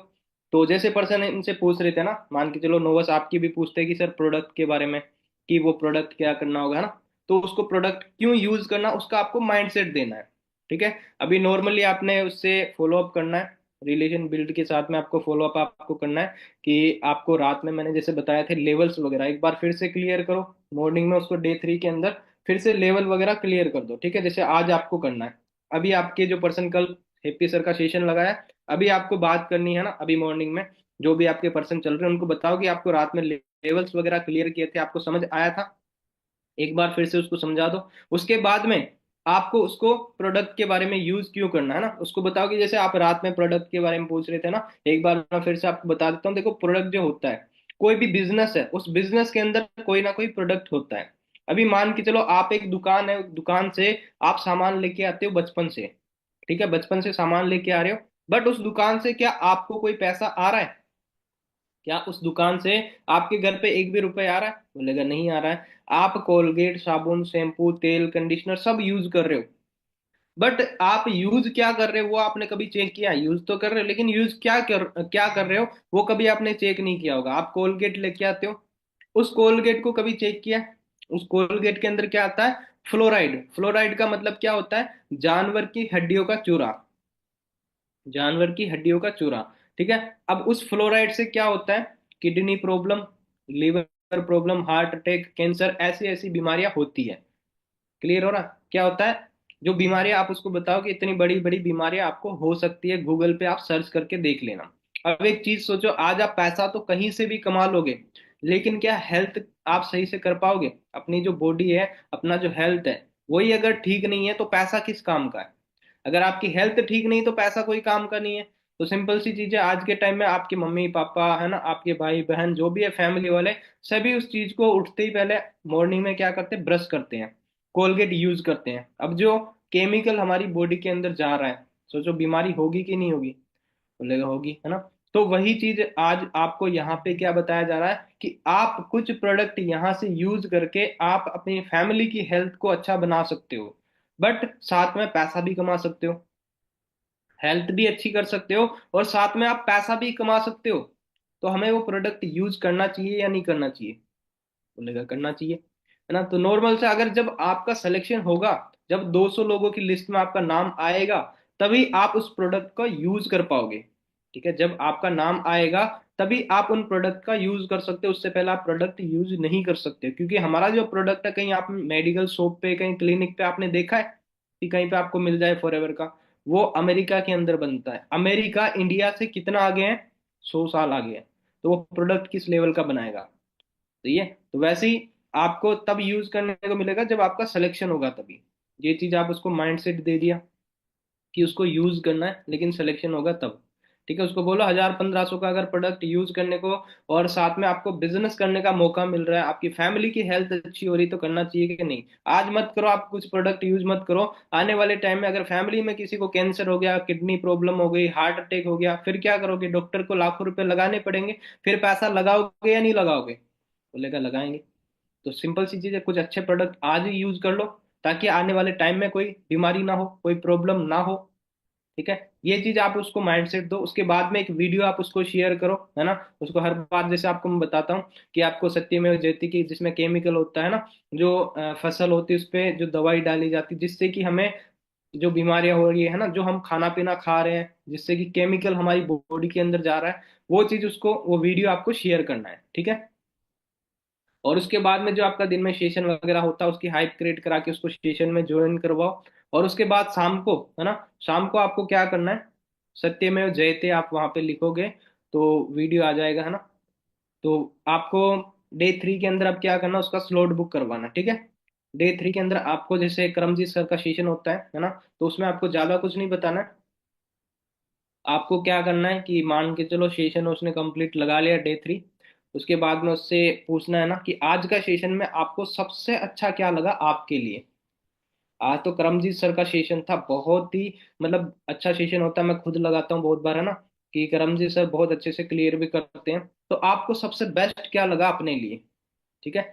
तो जैसे पर्सन इनसे पूछ रहे थे ना, मान के चलो नोवस आपकी भी पूछते हैं कि सर प्रोडक्ट के बारे में, कि वो प्रोडक्ट क्या करना होगा, है ना। तो उसको प्रोडक्ट क्यों यूज करना, उसका आपको माइंडसेट देना है, ठीक है। अभी नॉर्मली आपने उससे फॉलो अप करना है, रिलेशन बिल्ड के साथ में आपको फॉलो अप आपको करना है कि आपको रात में मैंने जैसे बताया थे लेवल्स वगैरह एक बार फिर से क्लियर करो। मॉर्निंग में उसको डे 3 के अंदर फिर से लेवल वगैरह क्लियर कर दो, ठीक है, जैसे आज आपको करना है। अभी आपके जो पर्सन कल हैप्पी सर का सेशन लगाया, अभी आपको बात करनी है ना, अभी मॉर्निंग में जो भी आपके पर्सन चल रहे हैं उनको बताओ कि आपको रात में लेवल्स वगैरह क्लियर किए थे, आपको समझ आया था, एक बार फिर से उसको समझा दो। उसके बाद में आपको उसको प्रोडक्ट के बारे में यूज क्यों करना है ना, उसको बताओ कि जैसे आप रात में प्रोडक्ट के बारे में पूछ रहे थे ना, एक बार मैं फिर से आपको बता देता हूँ। देखो प्रोडक्ट जो होता है, कोई भी बिजनेस है, उस बिजनेस के अंदर कोई ना कोई प्रोडक्ट होता है। अभी मान के चलो आप एक दुकान है, दुकान से आप सामान लेके आते हो बचपन से, ठीक है, बचपन से सामान लेके आ रहे हो, बट उस दुकान से क्या आपको कोई पैसा आ रहा है? क्या उस दुकान से आपके घर पे एक भी रुपए आ रहा है? बोलेगा नहीं आ रहा है। आप कोलगेट, साबुन, शैम्पू, तेल, कंडीशनर सब यूज कर रहे हो, बट आप यूज क्या कर रहे हो वो आपने कभी चेक किया? यूज तो कर रहे हो, लेकिन यूज क्या कर रहे हो वो कभी आपने चेक नहीं किया होगा। आप कोलगेट लेके आते हो, उस कोलगेट को कभी चेक किया? उस कोलगेट के अंदर क्या आता है? फ्लोराइड। फ्लोराइड का मतलब क्या होता है? जानवर की हड्डियों का चूरा। जानवर की हड्डियों का चूरा। ठीक है। अब उस फ्लोराइड से क्या होता है? Kidney problem, liver problem, heart attack, cancer, ऐसी ऐसी बीमारियां होती है। क्लियर हो रहा? क्या होता है जो बीमारियां, आप उसको बताओ कि इतनी बड़ी बड़ी बीमारियां आपको हो सकती है, गूगल पे आप सर्च करके देख लेना। अब एक चीज सोचो, आज आप पैसा तो कहीं से भी कमा लोगे, लेकिन क्या हेल्थ आप सही से कर पाओगे? अपनी जो बॉडी है, अपना जो हेल्थ है, वही अगर ठीक नहीं है तो पैसा किस काम का है? अगर आपकी हेल्थ ठीक नहीं तो पैसा कोई काम का नहीं है। तो सिंपल सी चीज है, आज के टाइम में आपके मम्मी पापा है ना, आपके भाई बहन जो भी है फैमिली वाले, सभी उस चीज को उठते ही पहले मॉर्निंग में क्या करते हैं? ब्रश करते हैं, कोलगेट यूज करते हैं। अब जो केमिकल हमारी बॉडी के अंदर जा रहा है, सोचो बीमारी होगी कि नहीं होगी? बोलेगा होगी, है ना। तो वही चीज आज आपको यहाँ पे क्या बताया जा रहा है कि आप कुछ प्रोडक्ट यहाँ से यूज करके आप अपनी फैमिली की हेल्थ को अच्छा बना सकते हो, बट साथ में पैसा भी कमा सकते हो। हेल्थ भी अच्छी कर सकते हो और साथ में आप पैसा भी कमा सकते हो। तो हमें वो प्रोडक्ट यूज करना चाहिए या नहीं करना चाहिए? बोलेगा करना चाहिए, है ना। तो नॉर्मल से अगर जब आपका सिलेक्शन होगा, जब 200 लोगों की लिस्ट में आपका नाम आएगा, तभी आप उस प्रोडक्ट का यूज कर पाओगे। ठीक है, जब आपका नाम आएगा तभी आप उन प्रोडक्ट का यूज कर सकते हो, उससे पहले आप प्रोडक्ट यूज नहीं कर सकते। क्योंकि हमारा जो प्रोडक्ट है, कहीं आप मेडिकल शॉप पे, कहीं क्लिनिक पे आपने देखा है कि कहीं पे आपको मिल जाए फॉरएवर का? वो अमेरिका के अंदर बनता है। अमेरिका इंडिया से कितना आगे है? 100 साल आगे है। तो वो प्रोडक्ट किस लेवल का बनाएगा? सही है। तो वैसे ही आपको तब यूज करने को मिलेगा जब आपका सिलेक्शन होगा, तभी। ये चीज आप उसको माइंडसेट दे दिया कि उसको यूज करना है, लेकिन सिलेक्शन होगा तब। ठीक है, उसको बोलो 1000-1500 का अगर प्रोडक्ट यूज करने को, और साथ में आपको बिजनेस करने का मौका मिल रहा है, आपकी फैमिली की हेल्थ अच्छी हो रही, तो करना चाहिए कि नहीं? आज मत करो, आप कुछ प्रोडक्ट यूज मत करो। आने वाले टाइम में अगर फैमिली में किसी को कैंसर हो गया, किडनी प्रॉब्लम हो गई, हार्ट अटैक हो गया, फिर क्या करोगे? डॉक्टर को लाखों रुपए लगाने पड़ेंगे। फिर पैसा लगाओगे या नहीं लगाओगे? बोलेगा लगाएंगे। तो सिंपल सी चीज है, कुछ अच्छे प्रोडक्ट आज ही यूज कर लो, ताकि आने वाले टाइम में कोई बीमारी ना हो, कोई प्रॉब्लम ना हो। ठीक है, ये चीज आप उसको माइंडसेट दो। उसके बाद में एक वीडियो आप उसको शेयर करो, है ना। उसको हर बार जैसे आपको मैं बताता हूँ कि आपको सत्यमेव जयते की, जिसमें केमिकल होता है ना, जो फसल होती है उस पे जो दवाई डाली जाती है, जिससे कि हमें जो बीमारियां हो रही है ना, जो हम खाना पीना खा रहे हैं जिससे कि केमिकल हमारी बॉडी के अंदर जा रहा है, वो चीज उसको, वो वीडियो आपको शेयर करना है। ठीक है। और उसके बाद में जो आपका दिन में सेशन वगैरह होता है, उसकी हाइप क्रिएट करा के उसको सेशन में ज्वाइन करवाओ। और उसके बाद शाम को, है ना, शाम को आपको क्या करना है? सत्यमेव जयते आप वहां पे लिखोगे तो वीडियो आ जाएगा, है ना। तो आपको डे 3 के अंदर अब क्या करना, उसका स्लॉट बुक करवाना। ठीक है। डे 3 के अंदर आपको, जैसे करमजीत सर का सेशन होता है ना, तो उसमें आपको ज्यादा कुछ नहीं बताना है। आपको क्या करना है कि मान के चलो सेशन उसने कंप्लीट लगा लिया डे 3, उसके बाद में उससे पूछना है ना कि आज का सेशन में आपको सबसे अच्छा क्या लगा आपके लिए। आज तो करमजीत सर का सेशन था, बहुत ही मतलब अच्छा सेशन होता है, मैं खुद लगाता हूँ बहुत बार, है ना, कि करमजीत सर बहुत अच्छे से क्लियर भी करते हैं। तो आपको सबसे बेस्ट क्या लगा अपने लिए? ठीक है।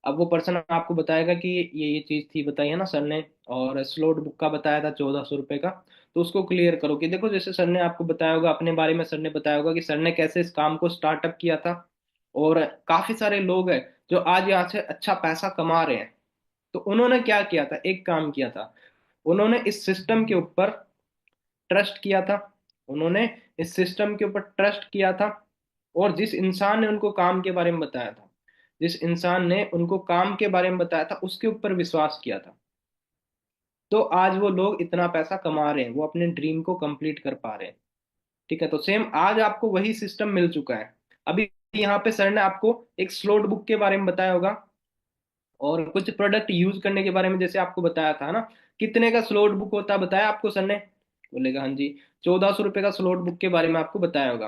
अब वो पर्सन आपको बताएगा कि ये चीज थी बताई है ना सर ने, और स्लॉट बुक का बताया था 1400 रुपये का। तो उसको क्लियर करो कि देखो, जैसे सर ने आपको बताया होगा अपने बारे में, सर ने बताया होगा कि सर ने कैसे इस काम को स्टार्टअप किया था, और काफी सारे लोग हैं जो आज यहाँ से अच्छा पैसा कमा रहे हैं। तो उन्होंने क्या किया था? एक काम किया था, उन्होंने इस सिस्टम के ऊपर ट्रस्ट किया था। उन्होंने इस सिस्टम के ऊपर ट्रस्ट किया था, और जिस इंसान ने उनको काम के बारे में बताया था, जिस इंसान ने उनको काम के बारे में बताया था, उसके ऊपर विश्वास किया था। तो आज वो लोग इतना पैसा कमा रहे हैं, वो अपने ड्रीम को कंप्लीट कर पा रहे हैं। ठीक है। तो सेम आज आपको वही सिस्टम मिल चुका है। अभी यहाँ पे सर ने आपको एक स्लॉट बुक के बारे में बताया होगा, और कुछ प्रोडक्ट यूज करने के बारे में जैसे आपको बताया था ना। कितने का स्लॉट बुक होता है बताया आपको सर ने? बोलेगा हाँ जी। 1400 रुपये का स्लॉट बुक के बारे में आपको बताया होगा।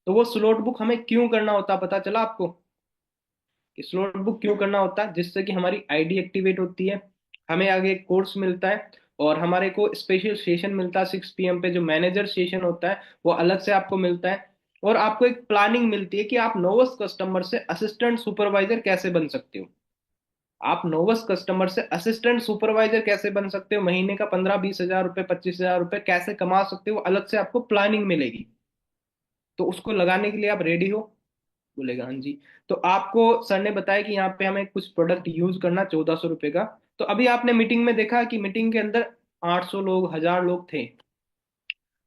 तो वो स्लॉट बुक हमें क्यों करना होता है पता चला आपको? कि स्लॉट बुक क्यों करना होता है? जिससे कि हमारी आईडी एक्टिवेट होती है, हमें आगे एक कोर्स मिलता है, और हमारे को स्पेशल सेशन मिलता है 6 PM पे, जो मैनेजर सेशन होता है वो अलग से आपको मिलता है। और आपको एक प्लानिंग मिलती है कि आप नोवस कस्टमर से असिस्टेंट सुपरवाइजर कैसे बन सकते हो। आप नोवस कस्टमर से असिस्टेंट सुपरवाइजर कैसे बन सकते हो, महीने का 15-20 हजार रुपए, 25 हजार रुपए कैसे कमा सकते हो, अलग से आपको प्लानिंग मिलेगी। तो उसको लगाने के लिए आप रेडी हो? बोलेगा हाँ जी। तो आपको सर ने बताया कि यहाँ पे हमें कुछ प्रोडक्ट यूज करना 1400 रुपये का। तो अभी आपने मीटिंग में देखा कि मीटिंग के अंदर 800 लोग, 1000 लोग थे।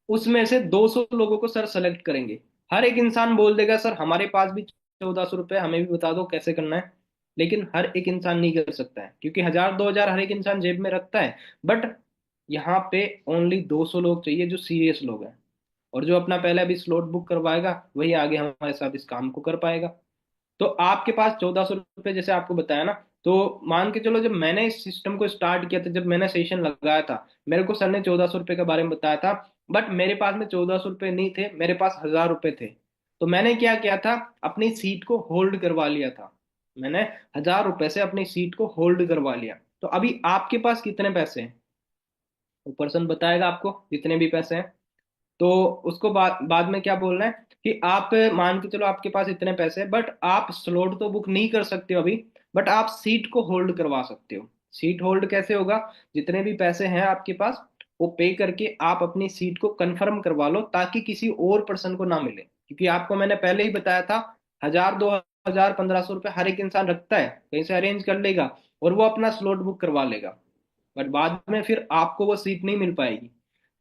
उसमें से 200 लोगों को सर सेलेक्ट करेंगे। हर एक इंसान बोल देगा सर हमारे पास भी 1400 रुपये, हमें भी बता दो कैसे करना है। लेकिन हर एक इंसान नहीं कर सकता है, क्योंकि 1000-2000 हर एक इंसान जेब में रखता है। बट यहाँ पे ओनली 200 लोग चाहिए जो सीरियस लोग हैं। और जो अपना पहले अभी स्लॉट बुक करवाएगा वही आगे हमारे साथ इस काम को कर पाएगा। तो आपके पास 1400 रुपये जैसे आपको बताया ना। तो मान के चलो, जब मैंने इस सिस्टम को स्टार्ट किया था, जब मैंने सेशन लगाया था, मेरे को सर ने 1400 रुपये के बारे में बताया था। बट मेरे पास में 1400 रुपये नहीं थे, मेरे पास 1000 रुपये थे। तो मैंने क्या किया था, अपनी सीट को होल्ड करवा लिया था। मैंने 1000 रुपये से अपनी सीट को होल्ड करवा लिया। तो अभी आपके पास कितने पैसे हैं, वो पर्सन बताएगा आपको जितने भी पैसे हैं। तो उसको बाद में क्या बोलना है कि आप मान के चलो आपके पास इतने पैसे हैं, बट आप स्लॉट तो बुक नहीं कर सकते हो अभी। बट आप सीट को होल्ड करवा सकते हो। सीट होल्ड कैसे होगा, जितने भी पैसे हैं आपके पास वो पे करके आप अपनी सीट को कंफर्म करवा लो, ताकि किसी और पर्सन को ना मिले। क्योंकि आपको मैंने पहले ही बताया था, 1000, 2000, 1500 रुपये हर एक इंसान रखता है, कहीं से अरेंज कर लेगा और वो अपना स्लॉट बुक करवा लेगा। बट बाद में फिर आपको वो सीट नहीं मिल पाएगी।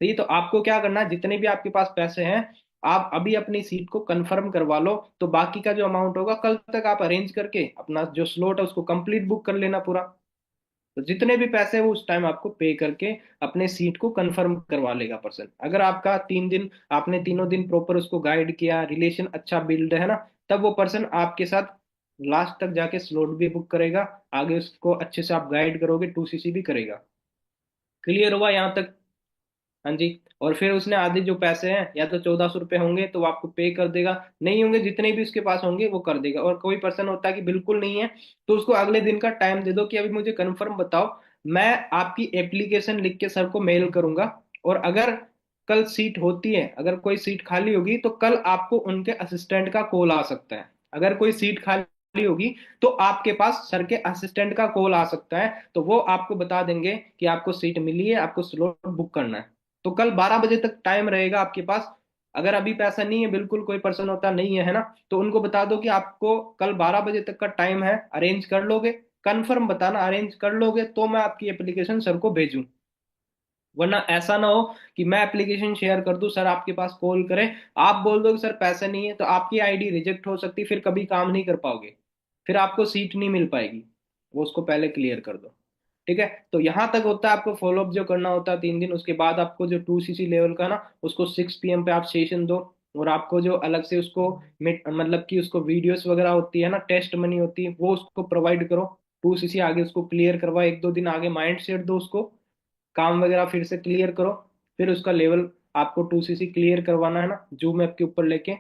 सही, तो आपको क्या करना है, जितने भी आपके पास पैसे हैं आप अभी अपनी सीट को कंफर्म करवा लो। तो बाकी का जो अमाउंट होगा कल तक आप अरेंज करके अपना जो स्लॉट है उसको कंप्लीट बुक कर लेना पूरा। तो जितने भी पैसे हैं वो उस टाइम आपको पे करके अपने सीट को कंफर्म करवा लेगा पर्सन। अगर आपका 3 दिन, आपने तीनों दिन प्रॉपर उसको गाइड किया, रिलेशन अच्छा बिल्ड है ना, तब वो पर्सन आपके साथ लास्ट तक जाके स्लॉट भी बुक करेगा। आगे उसको अच्छे से आप गाइड करोगे, 2CC भी करेगा। क्लियर हुआ यहाँ तक? हाँ जी। और फिर उसने आधे जो पैसे हैं, या तो 1400 रुपये होंगे तो वो आपको पे कर देगा, नहीं होंगे जितने भी उसके पास होंगे वो कर देगा। और कोई पर्सन होता है कि बिल्कुल नहीं है, तो उसको अगले दिन का टाइम दे दो कि अभी मुझे कंफर्म बताओ, मैं आपकी एप्लीकेशन लिख के सर को मेल करूंगा। और अगर कल सीट होती है, अगर कोई सीट खाली होगी तो कल आपको उनके असिस्टेंट का कॉल आ सकता है। अगर कोई सीट खाली होगी तो आपके पास सर के असिस्टेंट का कॉल आ सकता है, तो वो आपको बता देंगे कि आपको सीट मिली है, आपको स्लॉट बुक करना है। तो कल 12 बजे तक टाइम रहेगा आपके पास। अगर अभी पैसा नहीं है, बिल्कुल कोई पर्सन होता नहीं है ना, तो उनको बता दो कि आपको कल 12 बजे तक का टाइम है, अरेंज कर लोगे? कंफर्म बताना, अरेंज कर लोगे तो मैं आपकी एप्लीकेशन सर को भेजूं। वरना ऐसा ना हो कि मैं एप्लीकेशन शेयर कर दूं, सर आपके पास कॉल करें, आप बोल दो कि सर पैसा नहीं है, तो आपकी आईडी रिजेक्ट हो सकती, फिर कभी काम नहीं कर पाओगे, फिर आपको सीट नहीं मिल पाएगी। वो उसको पहले क्लियर कर दो। ठीक है, तो यहाँ तक होता है। आपको फॉलोअप जो करना होता है 3 दिन, उसके बाद आपको जो 2CC लेवल का ना, उसको 6 PM पे आप सेशन दो। और आपको जो अलग से उसको मतलब कि उसको वीडियोस वगैरह होती है ना, टेस्ट मनी होती है, वो उसको प्रोवाइड करो। 2CC आगे उसको क्लियर करवा, 1-2 दिन आगे माइंड सेट दो उसको, काम वगैरह फिर से क्लियर करो। फिर उसका लेवल आपको 2CC क्लियर करवाना है ना, जूम ऐप के ऊपर लेके।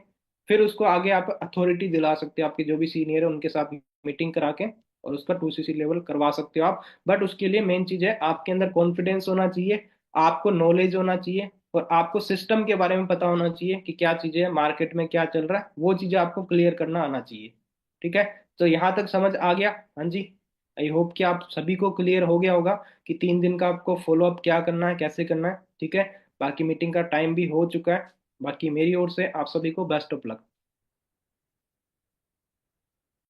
फिर उसको आगे आप अथॉरिटी दिला सकते हो, आपके जो भी सीनियर है उनके साथ मीटिंग करा के, और उसका 2CC लेवल करवा सकते हो आप। बट उसके लिए मेन चीज है, आपके अंदर कॉन्फिडेंस होना चाहिए, आपको नॉलेज होना चाहिए, और आपको सिस्टम के बारे में पता होना चाहिए कि क्या चीजें है, मार्केट में क्या चल रहा है, वो चीजें आपको क्लियर करना आना चाहिए। ठीक है, तो यहाँ तक समझ आ गया? हाँ जी। आई होप कि आप सभी को क्लियर हो गया होगा कि 3 दिन का आपको फॉलोअप क्या करना है, कैसे करना है। ठीक है, बाकी मीटिंग का टाइम भी हो चुका है। बाकी मेरी ओर से आप सभी को बेस्ट ऑफ लक।